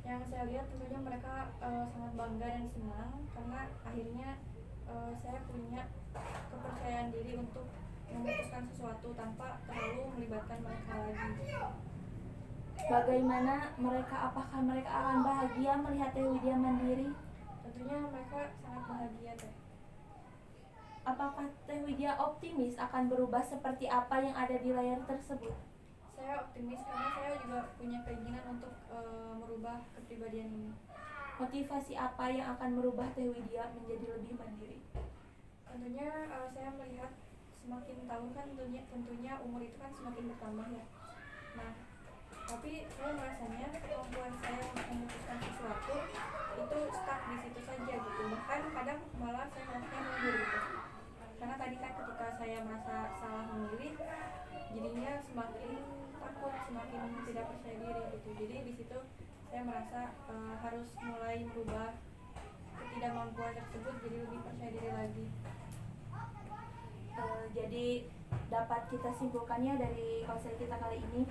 C: Yang saya lihat tentunya mereka sangat bangga dan senang karena akhirnya saya punya kepercayaan diri untuk memutuskan sesuatu tanpa terlalu melibatkan mereka lagi.
A: Bagaimana mereka? Apakah mereka akan bahagia melihat Teh Widya mandiri?
C: Tentunya mereka sangat bahagia Teh.
A: Apakah Teh Widya optimis akan berubah seperti apa yang ada di layar tersebut?
C: Saya optimis karena saya juga punya keinginan untuk merubah kepribadian ini.
A: Motivasi apa yang akan merubah Teh Widya menjadi lebih mandiri?
C: Tentunya saya melihat semakin tahun kan tentunya umur itu kan semakin bertambah ya. Nah, tapi saya merasanya kemampuan saya untuk memutuskan sesuatu itu stuck di situ saja gitu. Bahkan kadang malah saya merasa mundur gitu. Karena tadi kan ketika saya merasa salah memilih, jadinya semakin takut, semakin tidak percaya diri gitu. Jadi di situ saya merasa harus mulai merubah ketidakmampuan tersebut jadi lebih percaya diri lagi.
A: Jadi dapat kita simpulkannya dari konser kita kali ini,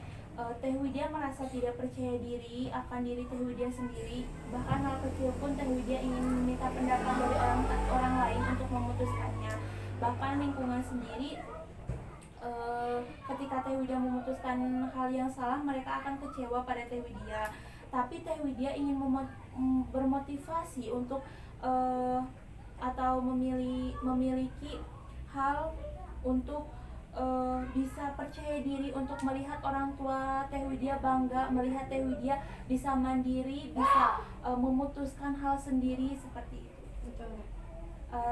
A: Teh Widya merasa tidak percaya diri akan diri Teh Widya sendiri. Bahkan hal kecil pun Teh Widya ingin meminta pendapat dari orang lain untuk memutuskannya. Bahkan lingkungan sendiri, ketika Teh Widya memutuskan hal yang salah, mereka akan kecewa pada Teh Widya. Tapi Teh Widya ingin bermotivasi untuk atau memiliki hal untuk bisa percaya diri untuk melihat orang tua Teh Widya bangga, melihat Teh Widya bisa mandiri, bisa memutuskan hal sendiri seperti itu.
C: Betul.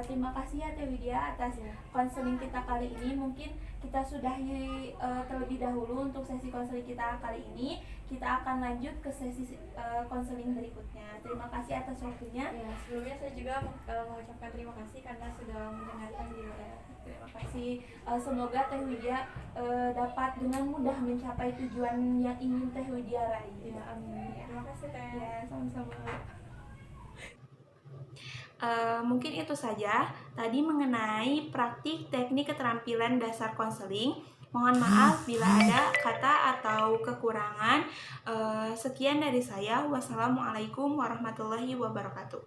A: Terima kasih ya Teh Widya atas konseling kita kali ini. Mungkin kita sudahi terlebih dahulu untuk sesi konseling kita kali ini. Kita akan lanjut ke sesi konseling berikutnya. Terima kasih atas waktunya.
C: Ya, sebelumnya saya juga mengucapkan terima kasih karena sudah mendengarkan diri saya.
A: Terima kasih. Semoga Teh Widya dapat dengan mudah mencapai tujuan yang ingin Teh Widya raih.
C: Ya, amin. Terima kasih Teh.
A: Ya, sama-sama. Mungkin itu saja tadi mengenai praktik teknik keterampilan dasar konseling. Mohon maaf bila ada kata atau kekurangan. Sekian dari saya. Wassalamualaikum warahmatullahi wabarakatuh.